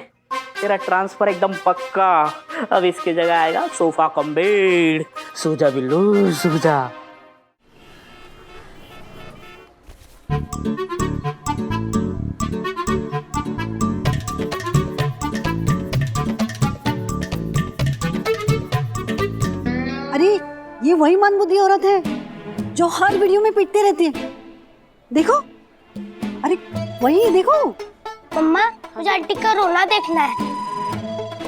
तेरा ट्रांसफर एकदम पक्का। अब इसकी जगह आएगा सोफा कम बेड। सो जा बिल्लू, सो जा। अरे ये वही मंदबुद्धि औरत है जो हर वीडियो में पिटते रहती है। देखो, अरे वही देखो। मम्मा, मुझे आंटी का रोना देखना है।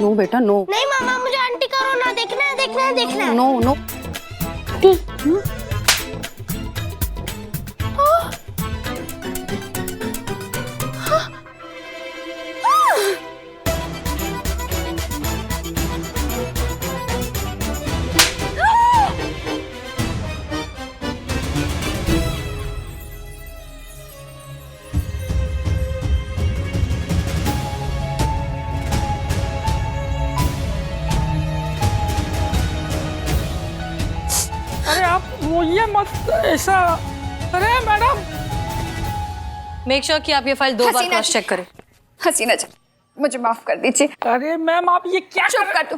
नो बेटा नो। नहीं मामा, मुझे आंटी का रोना देखना है, देखना है, देखना है। No no. अरे आप रोइए मत ऐसा। अरे मैडम, मेक श्योर कि आप ये फाइल 2 बार क्रॉस चेक करें। हसीना जी, मुझे माफ कर दीजिए। अरे मैम, आप ये क्या? चुप कर तू।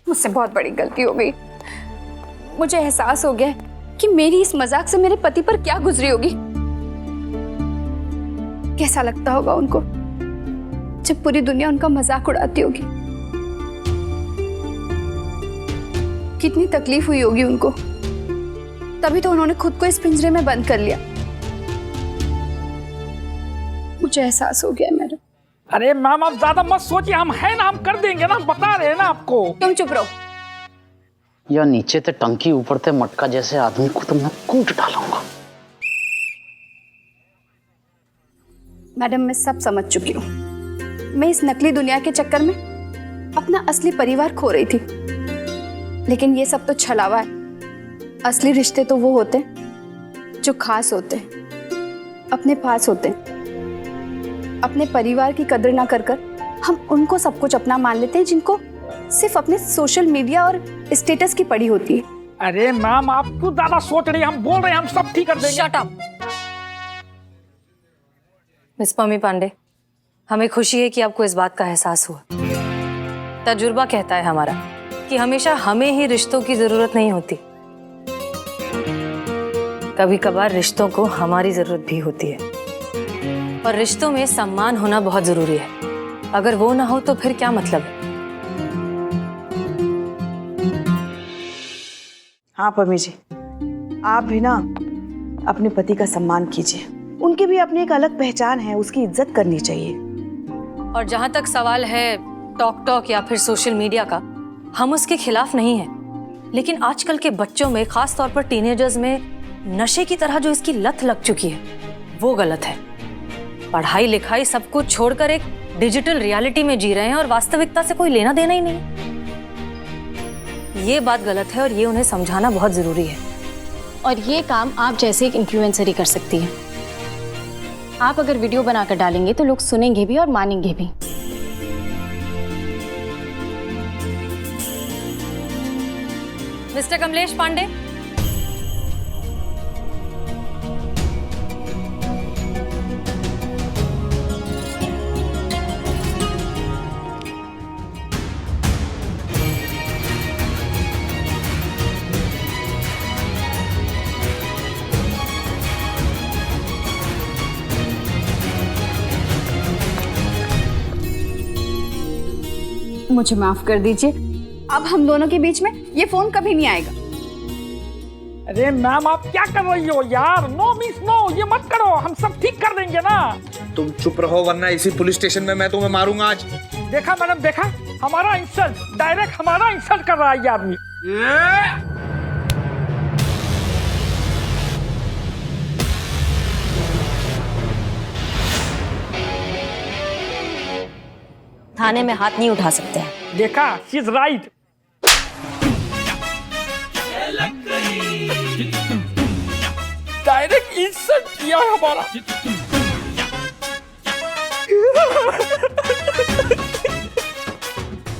मुझसे बहुत बड़ी गलती हो गई। मुझे एहसास हो गया कि मेरी इस मजाक से मेरे पति पर क्या गुजरी होगी, कैसा लगता होगा उनको। जब पूरी दुनिया उनका मजाक उड़ाती होगी। कितनी तकलीफ हुई होगी उनको, तभी तो उन्होंने खुद को इस पिंजरे में बंद कर लिया। मुझे एहसास हो गया है मैडम। अरे मैम आप ज्यादा मत सोचिए, हम हैं ना, हम कर देंगे ना, बता रहे हैं ना आपको। तुम चुप रहो। या नीचे ते टंकी ऊपर ते मटका जैसे आदमी को तो मैं कूट डालूंगा। मैडम मैं सब समझ चुकी हूँ। मैं इस नकली दुनिया के चक्कर में अपना असली परिवार खो रही थी, लेकिन ये सब तो छलावा है। असली रिश्ते तो वो होते हैं जो खास होते हैं, अपने पास होते हैं। अपने परिवार की कदर ना कर हम उनको सब कुछ अपना मान लेते हैं जिनको सिर्फ अपने सोशल मीडिया और स्टेटस की पड़ी होती है। अरे मैम आप क्यों ज्यादा सोच रही हैं, हम बोल रहे हैं, हम सब ठीक कर देंगे। Shut up. Miss Pammi Pandey, हमें खुशी है कि आपको इस बात का एहसास हुआ। तजुर्बा कहता है हमारा कि हमेशा हमें ही रिश्तों की जरूरत नहीं होती, कभी कभार रिश्तों को हमारी जरूरत भी होती है। और रिश्तों में सम्मान होना बहुत जरूरी है। अगर वो ना हो तो फिर क्या मतलब है। हाँ पमी जी, आप भी ना अपने पति का सम्मान कीजिए। उनकी भी अपनी एक अलग पहचान है, उसकी इज्जत करनी चाहिए। और जहां तक सवाल है टॉक या फिर सोशल मीडिया का, हम उसके खिलाफ नहीं हैं, लेकिन आजकल के बच्चों में, खास तौर पर टीनेजर्स में नशे की तरह जो इसकी लत लग चुकी है वो गलत है। पढ़ाई लिखाई सब कुछ छोड़कर एक डिजिटल रियलिटी में जी रहे हैं और वास्तविकता से कोई लेना देना ही नहीं। ये बात गलत है और ये उन्हें समझाना बहुत जरूरी है। और ये काम आप जैसे एक इन्फ्लुएंसर ही कर सकती है। आप अगर वीडियो बनाकर डालेंगे तो लोग सुनेंगे भी और मानेंगे भी। मिस्टर कमलेश पांडे, मुझे माफ कर दीजिए, अब हम दोनों के बीच में ये फोन कभी नहीं आएगा। अरे मैम आप क्या कर रही हो यार, नो मिस नो, ये मत करो, हम सब ठीक कर देंगे ना। तुम चुप रहो वरना इसी पुलिस स्टेशन में मैं तुम्हें मारूंगा आज। देखा मैडम, देखा, हमारा इंसल्ट, डायरेक्ट हमारा इंसल्ट कर रहा है ये आदमी। थाने में हाथ नहीं उठा सकते हैं। देखा, she is right. Direct insult किया है हमारा।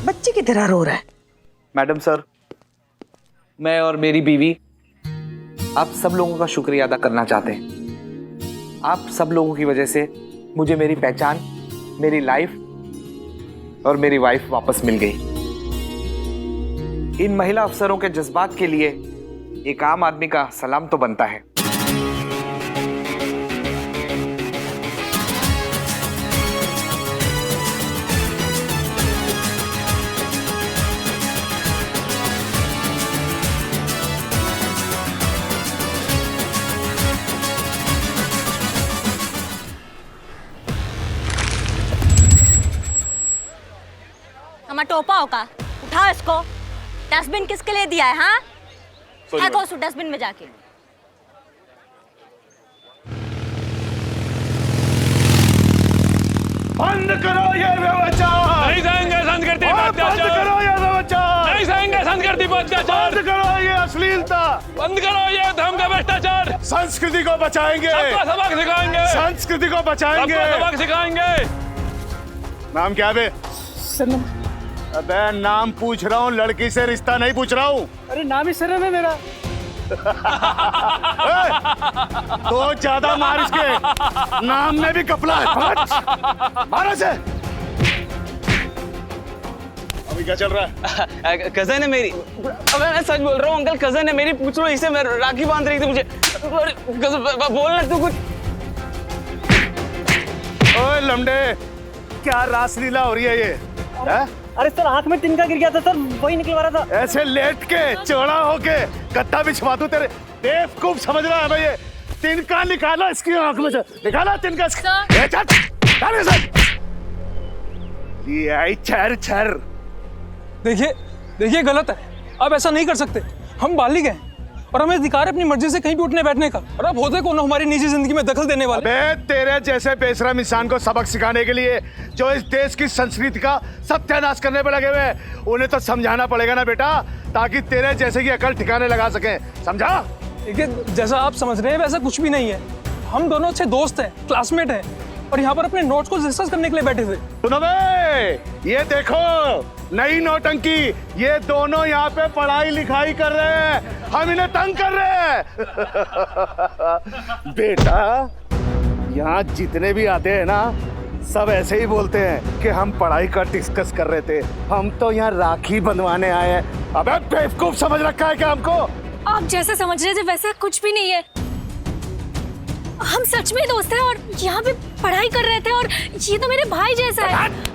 बच्चे की तरह रो रहा है। मैडम सर, मैं और मेरी बीवी आप सब लोगों का शुक्रिया अदा करना चाहते हैं। आप सब लोगों की वजह से मुझे मेरी पहचान, मेरी लाइफ और मेरी वाइफ वापस मिल गई। इन महिला अफसरों के जज्बात के लिए एक आम आदमी का सलाम तो बनता है। हमारा टोपा होगा, उठाओ इसको। डस्टबिन किसके लिए दिया है? हाँ, फेंको उसको डस्टबिन में जाके। बंद करो ये व्यभिचार। नहीं सहेंगे संस्कृति पर अत्याचार। बंद करो ये व्यभिचार। नहीं सहेंगे संस्कृति पर अत्याचार। बंद करो ये अश्लीलता। बंद करो ये धर्म का भ्रष्टाचार। संस्कृति को बचाएंगे। सबको सबक सिखाएंगे। संस्कृति को बचाएंगे। सबको सबक सिखाएंगे। नाम क्या है? सनम। अबे नाम पूछ रहा हूँ, लड़की से रिश्ता नहीं पूछ रहा हूँ। अरे नाम ही सनम है मेरा। तो ज्यादा मार इसके, नाम में भी कपड़ा है। मारो से। अभी क्या चल रहा है? कजन है मेरी। अबे मैं सच बोल रहा हूँ अंकल, कजन है मेरी, पूछ लो इसे। मैं राखी बांध रही थी मुझे। बोलना तू कुछ। ओए लमडे, क्या रासलीला हो रही है ये? है? अरे सर आंख में तिनका गिर गया था सर, वही निकलवा रहा था। ऐसे लेट के चौड़ा होके गद्दा बिछवा दूं तेरे बेवकूफ समझ रहा है भाई? ये तिनका निकाला इसकी आंख में से, निकाला तिनका ये छर छर। देखिए गलत है, अब ऐसा नहीं कर सकते। हम बालिग हैं और हमें अधिकार है अपनी मर्जी से कहीं भी उठने बैठने का। और अब होते कौन हमारी निजी जिंदगी में दखल देने वाले? बे तेरे जैसे बेशरम इंसान को सबक सिखाने के लिए जो इस देश की संस्कृति का सत्यानाश करने पे लगे हुए हैं, उन्हें तो समझाना पड़ेगा ना बेटा, ताकि तेरे जैसे की अकल ठिकाने लगा सके। समझा? देखिए जैसा आप समझ रहे हैं वैसा कुछ भी नहीं है। हम दोनों अच्छे दोस्त हैं, क्लासमेट हैं और यहाँ पर अपने नोट्स को डिस्कस करने के लिए बैठे थे। सुनो बे, ये देखो नई नौटंकी, ये दोनों यहाँ पे पढ़ाई लिखाई कर रहे हैं, हम इन्हें तंग कर रहे हैं। बेटा यहाँ जितने भी आते हैं ना, सब ऐसे ही बोलते हैं कि हम पढ़ाई का डिस्कस कर रहे थे, हम तो यहाँ राखी बंधवाने आए हैं। अबे बेवकूफ समझ रखा है क्या हमको? आप जैसे समझ रहे थे वैसा कुछ भी नहीं है। हम सच में दोस्त हैं और यहाँ पे पढ़ाई कर रहे थे और ये तो मेरे भाई जैसा है।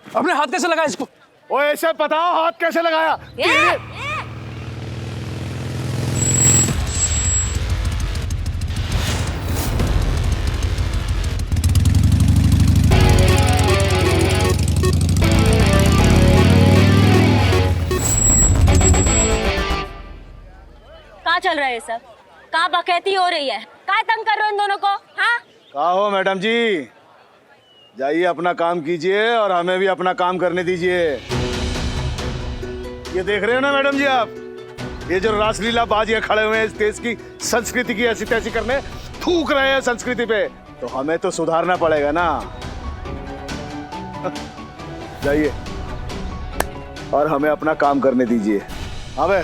अपने हाथ कैसे लगाया इसको? ओ ऐसे बताओ हाथ कैसे लगाया? कहाँ चल रहा है सब? कहाँ बकैती हो रही है? कहाँ तंग कर रहे हो इन दोनों को? हाँ? कहा हो मैडम जी, जाइए अपना काम कीजिए और हमें भी अपना काम करने दीजिए। ये देख रहे हो ना मैडम जी आप, ये जो रासलीला बाजियां खड़े हुए हैं इस देश की संस्कृति की ऐसी तैसी करने, थूक रहे हैं संस्कृति पे, तो हमें तो सुधारना पड़ेगा ना। जाइए और हमें अपना काम करने दीजिए। अबे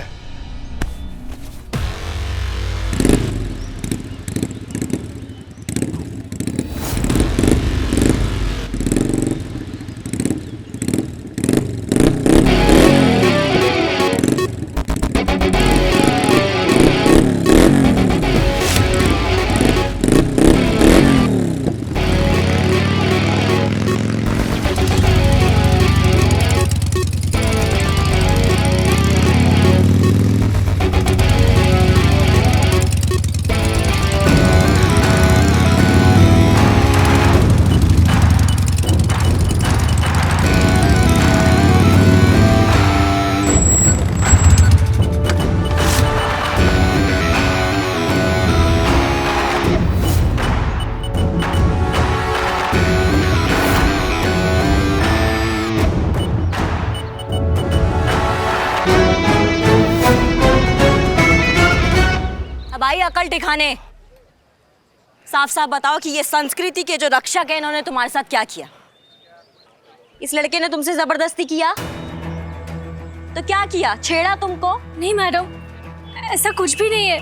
भाई अकल ठिकाने, साफ साफ बताओ कि ये संस्कृति के जो रक्षक है इन्होंने तुम्हारे साथ क्या किया? इस लड़के ने तुमसे जबरदस्ती किया तो क्या किया? छेड़ा तुमको? नहीं मैडम, ऐसा कुछ भी नहीं है।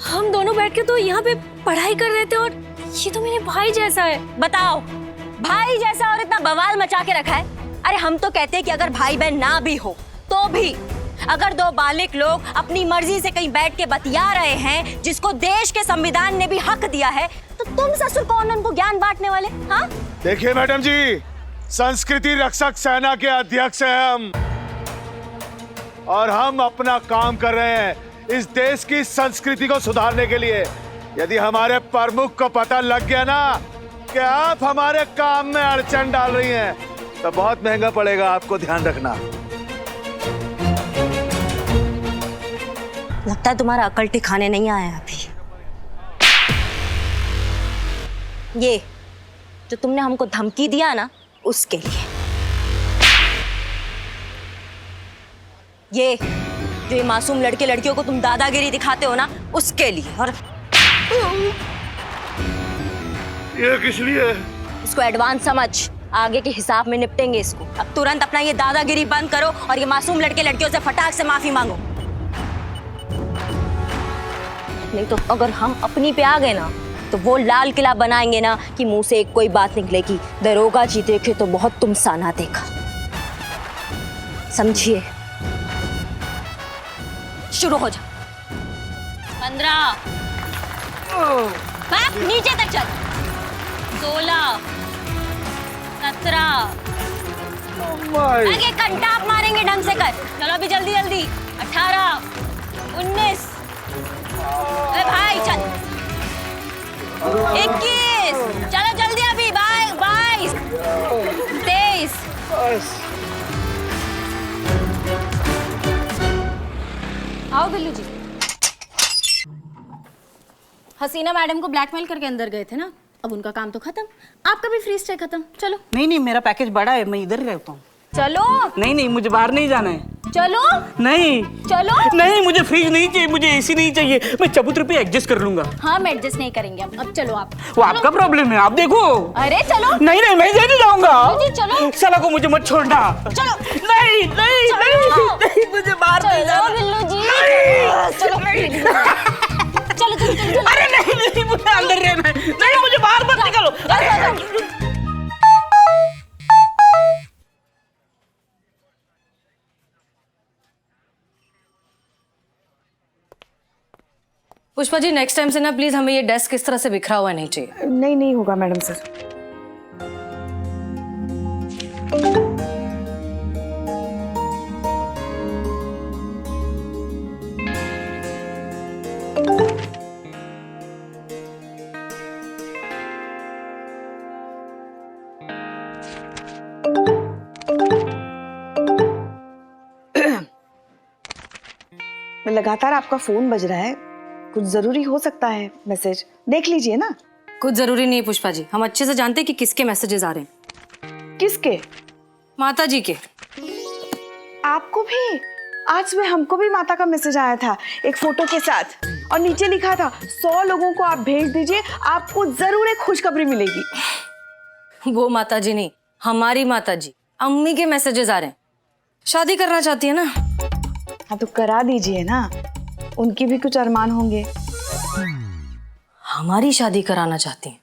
हम दोनों बैठ के तो यहाँ पे पढ़ाई कर रहे थे और ये तो मेरे भाई जैसा है। बताओ, भाई जैसा और इतना बवाल मचा के रखा है? अरे हम तो कहते हैं कि अगर भाई बहन ना भी हो तो भी अगर दो बालिग लोग अपनी मर्जी से कहीं बैठ के बतिया रहे हैं, जिसको देश के संविधान ने भी हक दिया है, तो तुम ससुर कौन उनको ज्ञान बांटने वाले? हाँ? देखिए मैडम जी, संस्कृति रक्षक सेना के अध्यक्ष हैं हम, और हम अपना काम कर रहे हैं इस देश की संस्कृति को सुधारने के लिए। यदि हमारे प्रमुख को पता लग गया ना कि आप हमारे काम में अड़चन डाल रही हैं, तो बहुत महंगा पड़ेगा, आपको ध्यान रखना। लगता है तुम्हारा अकल ठिकाने नहीं आया अभी। ये जो तुमने हमको धमकी दिया ना, उसके लिए। ये मासूम लड़के लड़कियों को तुम दादागिरी दिखाते हो ना, उसके लिए। और ये किस लिए? इसको एडवांस समझ, आगे के हिसाब में निपटेंगे इसको। अब तुरंत अपना ये दादागिरी बंद करो और ये मासूम लड़के लड़कियों से फटाक से माफी मांगो, नहीं तो अगर हम अपनी पे आ गए ना तो वो लाल किला बनाएंगे ना कि मुंह से एक कोई बात निकलेगी, दरोगा जी देखे तो बहुत तुम साना देखा। समझिए? शुरू हो जा। 15 नीचे तक चल। 16 17 आगे घंटा आप मारेंगे ढंग से कर। चलो अभी जल्दी जल्दी। 18 19 अरे भाई चल 21 चलो जल्दी अभी 22 23 आओ बिल्लू जी। हसीना मैडम को ब्लैकमेल करके अंदर गए थे ना, अब उनका काम तो खत्म, आपका भी फ्री स्टे खत्म। चलो। नहीं नहीं, मेरा पैकेज बड़ा है, मैं इधर ही रहता हूँ। चलो। नहीं नहीं, मुझे बाहर नहीं जाना है। चलो। नहीं चलो। नहीं, मुझे फ्रिज नहीं चाहिए, मुझे एसी नहीं चाहिए, मैं चबूतरे पे एडजस्ट कर लूंगा। हाँ, हम एडजस्ट नहीं करेंगे अब चलो आप। वो आपका प्रॉब्लम है, आप देखो। अरे चलो। नहीं नहीं, मैं इधर नहीं जाऊंगा। चलो। साला को मुझे मत छोड़ना। चलो। नहीं नहीं नहीं, मुझे बाहर नहीं जाना। बिल्लू जी। चलो चलो चलो चलो। अरे नहीं नहीं, मुझे अंदर रहना है। नहीं, मुझे बाहर मत निकालो। पुष्पा जी, नेक्स्ट टाइम से ना प्लीज हमें ये डेस्क इस तरह से बिखरा हुआ नहीं चाहिए। नहीं नहीं होगा मैडम सर। लगातार आपका फोन बज रहा है, कुछ जरूरी हो सकता है, मैसेज देख लीजिए ना। कुछ जरूरी नहीं है पुष्पा जी, हम अच्छे से जानते हैं कि किसके मैसेजेस आ रहे हैं। किसके? माता जी के। आपको भी? आज सुबह हमको भी माता का मैसेज आया था एक फोटो के साथ, और नीचे लिखा था 100 लोगों को आप भेज दीजिए, आपको जरूर एक खुशखबरी मिलेगी। वो माता जी नहीं, हमारी माता जी, अम्मी के मैसेजेस आ रहे हैं। शादी करना चाहती है ना। हाँ तो करा दीजिए ना, उनकी भी कुछ अरमान होंगे। हमारी शादी कराना चाहती हैं।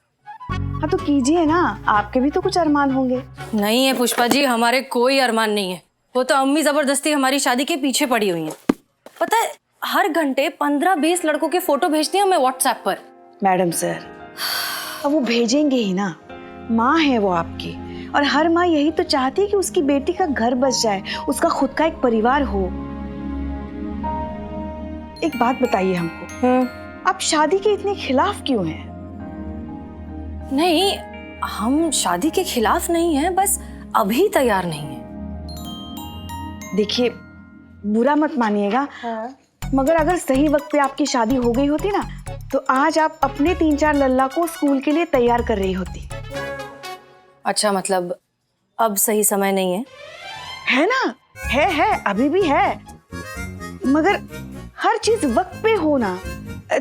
हाँ तो कीजिए ना, आपके भी तो कुछ अरमान होंगे। नहीं है पुष्पा जी, हमारे कोई अरमान नहीं है। वो तो अम्मी जबरदस्ती हमारी शादी के पीछे पड़ी हुई हैं। पता है, हर घंटे 15-20 लड़कों के फोटो भेजती हैं हमें व्हाट्सएप पर। मैडम सर, अब वो भेजेंगे ही ना, माँ है वो आपकी, और हर माँ यही तो चाहती है कि उसकी बेटी का घर बस जाए, उसका खुद का एक परिवार हो। एक बात बताइए हमको, आप शादी के इतने खिलाफ क्यों हैं? नहीं, हम शादी के खिलाफ नहीं हैं, बस अभी तैयार नहीं हैं। देखिए, बुरा मत मानिएगा, मगर अगर सही वक्त पे आपकी शादी हो गई होती ना, तो आज आप अपने 3-4 लल्ला को स्कूल के लिए तैयार कर रही होती। अच्छा, मतलब अब सही समय नहीं है? है ना, है, अभी भी है, मगर हर चीज वक्त पे होना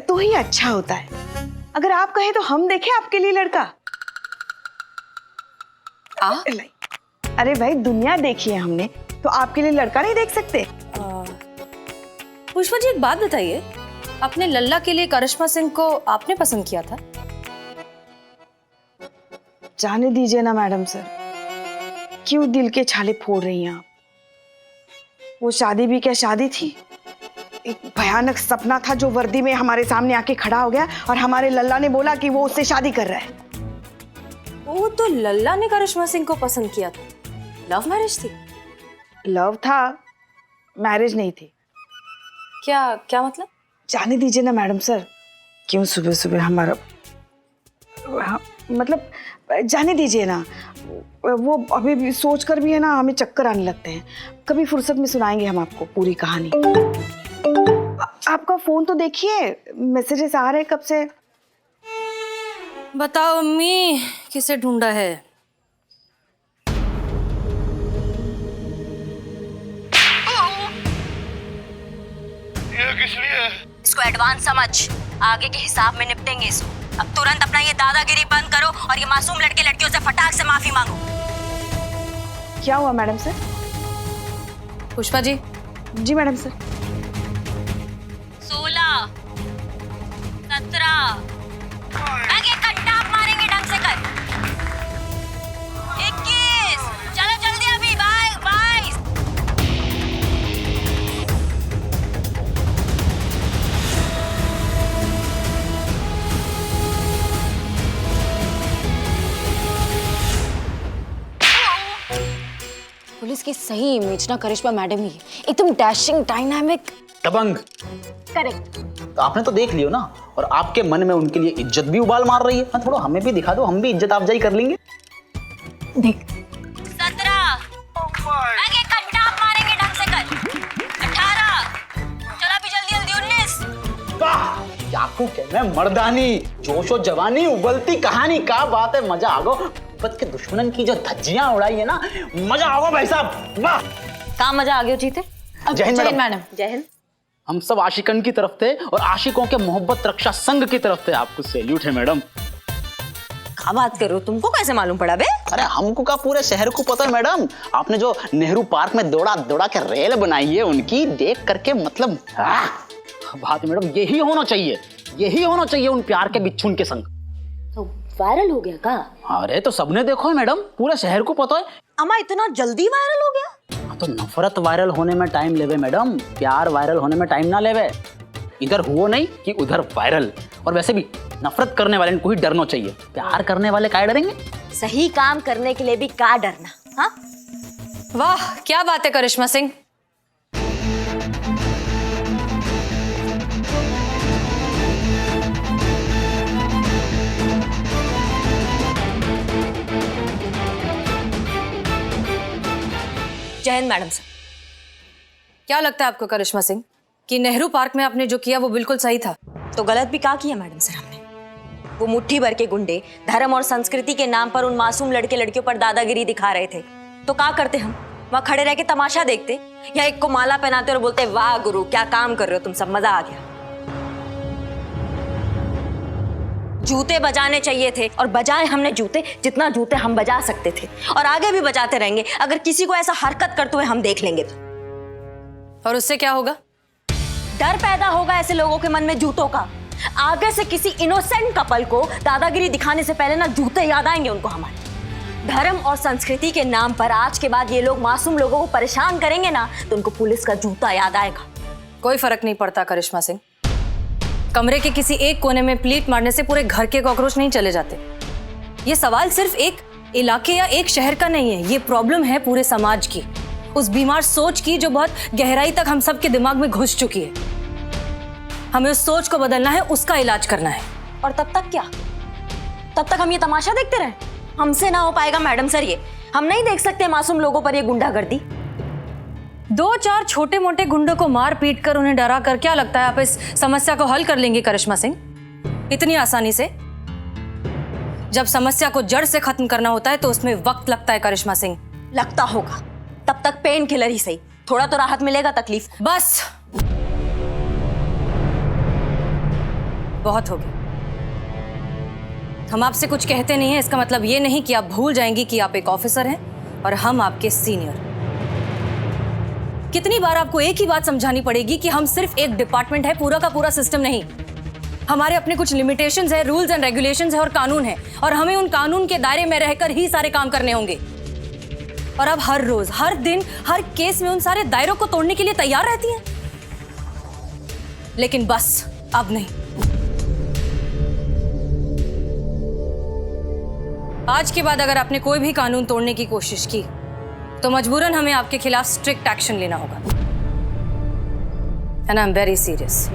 तो ही अच्छा होता है। अगर आप कहें तो हम देखें आपके लिए लड़का। अरे भाई, दुनिया देखी है हमने, तो आपके लिए लड़का नहीं देख सकते? पुष्पा जी, एक बात बताइए, अपने लल्ला के लिए करिश्मा सिंह को आपने पसंद किया था? जाने दीजिए ना मैडम सर, क्यों दिल के छाले फोड़ रही हैं आप? वो शादी भी क्या शादी थी, एक भयानक सपना था जो वर्दी में हमारे सामने आके खड़ा हो गया, और हमारे लल्ला ने बोला कि वो उससे शादी कर रहा है। वो तो लल्ला ने करिश्मा सिंह को पसंद किया था। लव मैरिज थी? लव था, मैरिज नहीं थी। क्या मतलब? जाने दीजिए ना मैडम सर, क्यों सुबह सुबह हमारा, मतलब जाने दीजिए ना, वो अभी भी सोच कर भी है ना, हमें चक्कर आने लगते हैं। कभी फुर्सत में सुनाएंगे हम आपको पूरी कहानी। आपका फोन तो देखिए, मैसेजेस आ रहे हैं कब से। बताओ अम्मी, किसे ढूंढा है? ये किस लिए? इसको एडवांस समझ, आगे के हिसाब में निपटेंगे इसको। अब तुरंत अपना ये दादागिरी बंद करो और ये मासूम लड़के लड़कियों से फटाक से माफी मांगो। क्या हुआ मैडम सर? पुष्पा जी। जी मैडम सर। 16 17 आगे घंटा आप मारेंगे ढंग से कर। 21 चलो जल्दी अभी 22 पुष्पा ऑफिस की सही इमेज ना करिश्मा मैडम ही है, एकदम डैशिंग, डायनामिक, दबंग। करेक्ट। तो आपने तो देख लियो ना, और आपके मन में उनके लिए इज्जत भी उबाल मार रही है। हाँ, थोड़ा हमें भी दिखा दो, हम भी इज्जत अफजाई कर लेंगे। देख 17 आगे कट्टा मारेंगे ढंग से कर। 18 चला भी जल्दी जल्दी 19। वाह, क्या को कहना है मर्दानी, जोशो जवानी, उबलती कहानी, क्या बात है, मजा आ गो। बच के दुश्मनन की जो धज्जियां उड़ाई है ना, मजा आ गो भाई साहब, वाह। कहाँ मजा आ गया जीते? जय हिंद मैडम। जय हिंद। हम सब आशिकन की तरफ थे और आशिकों के मोहब्बत रक्षा संघ की तरफ थे, आपको सैल्यूट है मैडम। क्या बात करो, तुमको कैसे मालूम पड़ा बे? अरे हमको का पूरे शहर को पता है मैडम, आपने जो नेहरू पार्क में दौड़ा दौड़ा के रेल बनाई है उनकी देख करके, मतलब बात मैडम यही होना चाहिए, यही होना चाहिए उन प्यार के बिच्छुन के संग। तो वायरल हो गया का? अरे तो सबने देखो है मैडम, पूरे शहर को पता है। अम्मा इतना जल्दी वायरल हो गया? तो नफरत वायरल होने में टाइम लेवे मैडम, प्यार वायरल होने में टाइम ना लेवे। इधर हुआ नहीं कि उधर वायरल। और वैसे भी नफरत करने वाले को ही डरना चाहिए, प्यार करने वाले काहे डरेंगे? सही काम करने के लिए भी का डरना? हाँ, वाह क्या बात है करिश्मा सिंह। जय हिंद मैडम सर। क्या लगता है आपको करिश्मा सिंह कि नेहरू पार्क में आपने जो किया वो बिल्कुल सही था? तो गलत भी क्या किया मैडम सर हमने? वो मुट्ठी भर के गुंडे धर्म और संस्कृति के नाम पर उन मासूम लड़के लड़कियों पर दादागिरी दिखा रहे थे, तो क्या करते हम? वहां खड़े रह के तमाशा देखते, या एक को माला पहनाते और बोलते वाह गुरु क्या काम कर रहे हो तुम सब, मजा आ गया। जूते बजाने चाहिए थे और बजाए हमने जूते, जितना जूते हम बजा सकते थे, और आगे भी बजाते रहेंगे। अगर किसी को ऐसा हरकत करते हुए हम देख लेंगे तो। और उससे क्या होगा? डर पैदा होगा ऐसे लोगों के मन में जूतों का। आगे से किसी इनोसेंट कपल को दादागिरी दिखाने से पहले ना जूते याद आएंगे उनको हमारे। धर्म और संस्कृति के नाम पर आज के बाद ये लोग मासूम लोगों को परेशान करेंगे ना, तो उनको पुलिस का जूता याद आएगा। कोई फर्क नहीं पड़ता करिश्मा सिंह, कमरे के किसी एक कोने में प्लीट मारने से पूरे घर के कॉकरोच नहीं चले जाते। ये सवाल सिर्फ एक इलाके या एक शहर का नहीं है, ये प्रॉब्लम है पूरे समाज की, उस बीमार सोच की जो बहुत गहराई तक हम सबके दिमाग में घुस चुकी है। हमें उस सोच को बदलना है, उसका इलाज करना है। और तब तक क्या? तब तक हम ये तमाशा देखते रहे? हमसे ना हो पाएगा मैडम सर, ये हम नहीं देख सकते मासूम लोगों पर ये गुंडागर्दी। 2-4 छोटे मोटे गुंडों को मार पीट कर उन्हें डरा कर क्या लगता है आप इस समस्या को हल कर लेंगे करिश्मा सिंह इतनी आसानी से? जब समस्या को जड़ से खत्म करना होता है तो उसमें वक्त लगता है करिश्मा सिंह। लगता होगा, तब तक पेन किलर ही सही, थोड़ा तो राहत मिलेगा तकलीफ। बस बहुत हो गया। हम आपसे कुछ कहते नहीं है, इसका मतलब ये नहीं कि आप भूल जाएंगी कि आप एक ऑफिसर हैं और हम आपके सीनियर। कितनी बार आपको एक ही बात समझानी पड़ेगी कि हम सिर्फ एक डिपार्टमेंट है, पूरा का पूरा सिस्टम नहीं। हमारे अपने कुछ लिमिटेशंस है, रूल्स एंड रेगुलेशंस है और कानून है, और हमें उन कानून के दायरे में रहकर ही सारे काम करने होंगे। और अब हर रोज, हर दिन, हर केस में उन सारे दायरों को तोड़ने के लिए तैयार रहती हैं। लेकिन बस अब नहीं। आज के बाद अगर आपने कोई भी कानून तोड़ने की कोशिश की तो मजबूरन हमें आपके खिलाफ स्ट्रिक्ट एक्शन लेना होगा। And I am very serious.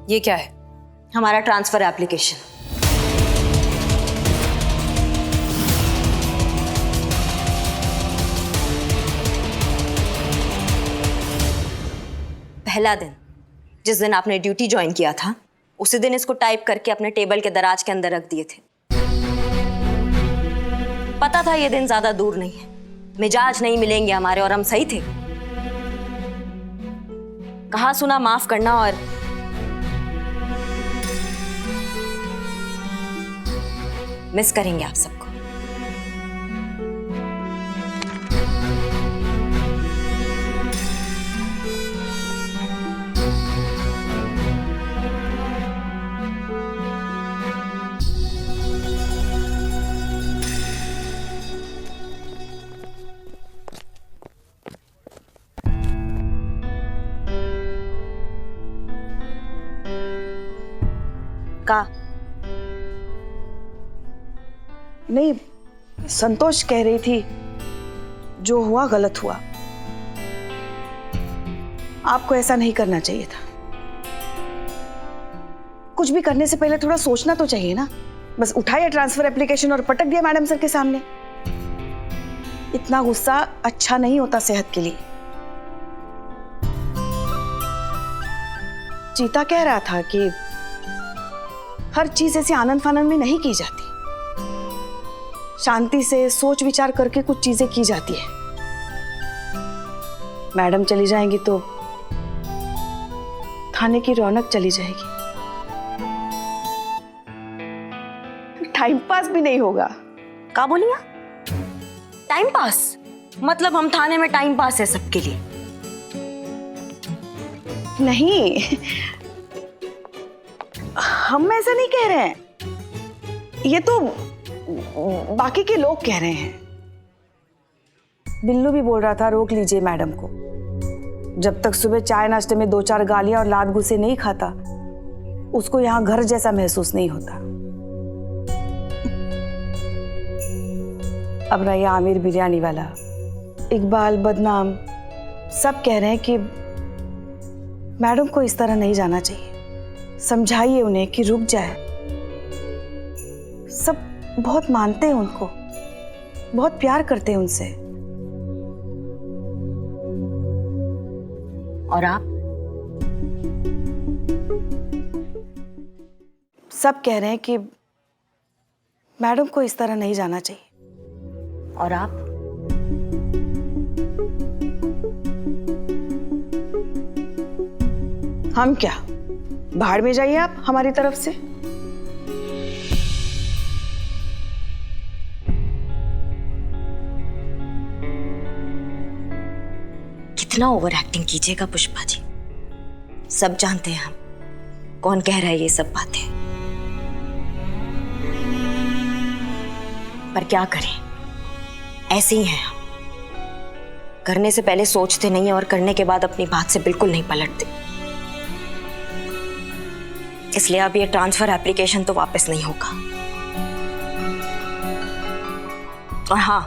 ये क्या है? हमारा ट्रांसफर एप्लीकेशन। पहला दिन, जिस दिन आपने ड्यूटी ज्वाइन किया था, उसी दिन इसको टाइप करके अपने टेबल के दराज के अंदर रख दिए थे। पता था ये दिन ज्यादा दूर नहीं है, मिजाज नहीं मिलेंगे हमारे, और हम सही थे। कहा सुना माफ करना, और मिस करेंगे आप सबको। का नहीं, संतोष कह रही थी जो हुआ गलत हुआ, आपको ऐसा नहीं करना चाहिए था। कुछ भी करने से पहले थोड़ा सोचना तो चाहिए ना। बस उठाया ट्रांसफर एप्लीकेशन और पटक दिया मैडम सर के सामने। इतना गुस्सा अच्छा नहीं होता सेहत के लिए। चीता कह रहा था कि हर चीज ऐसे आनंद फानंद में नहीं की जाती, शांति से सोच विचार करके कुछ चीजें की जाती है। मैडम चली जाएंगी तो थाने की रौनक चली जाएगी, टाइम पास भी नहीं होगा। का बोलिया? Time pass? मतलब हम थाने में टाइम पास है सबके लिए? नहीं, हम ऐसा नहीं कह रहे हैं, ये तो बाकी के लोग कह रहे हैं। बिल्लू भी बोल रहा था रोक लीजिए मैडम को, जब तक सुबह चाय नाश्ते में 2-4 गालियां और लात गुस्से नहीं खाता उसको यहां घर जैसा महसूस नहीं होता। अब रहा आमिर बिरयानी वाला, इकबाल बदनाम, सब कह रहे हैं कि मैडम को इस तरह नहीं जाना चाहिए। समझाइए उन्हें कि रुक जाए। सब बहुत मानते हैं उनको, बहुत प्यार करते हैं उनसे। और आप? सब कह रहे हैं कि मैडम को इस तरह नहीं जाना चाहिए। और आप? हम क्या, बाहर में जाइए आप हमारी तरफ से। कितना ओवर एक्टिंग कीजिएगा पुष्पा जी, सब जानते हैं हम कौन कह रहा है ये सब बातें। पर क्या करें, ऐसे ही हैं हम। करने से पहले सोचते नहीं और करने के बाद अपनी बात से बिल्कुल नहीं पलटते। इसलिए अब ये ट्रांसफर एप्लीकेशन तो वापस नहीं होगा। और हाँ,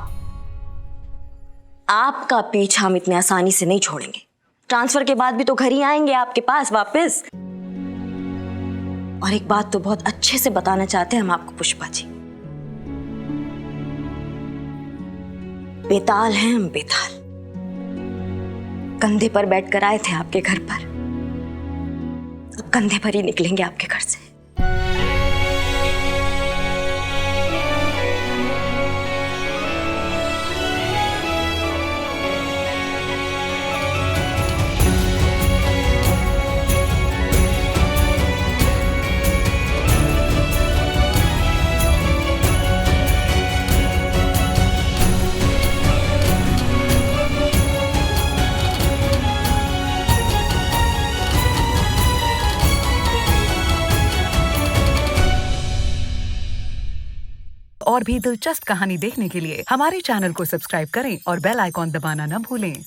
आपका पीछा हम इतने आसानी से नहीं छोड़ेंगे। ट्रांसफर के बाद भी तो घर ही आएंगे आपके पास वापस। और एक बात तो बहुत अच्छे से बताना चाहते हैं हम आपको पुष्पा जी, बेताल हैं हम, बेताल। कंधे पर बैठकर आए थे आपके घर पर, अब कंधे पर ही निकलेंगे आपके घर से। और भी दिलचस्प कहानी देखने के लिए हमारे चैनल को सब्सक्राइब करें और बेल आइकॉन दबाना न भूलें।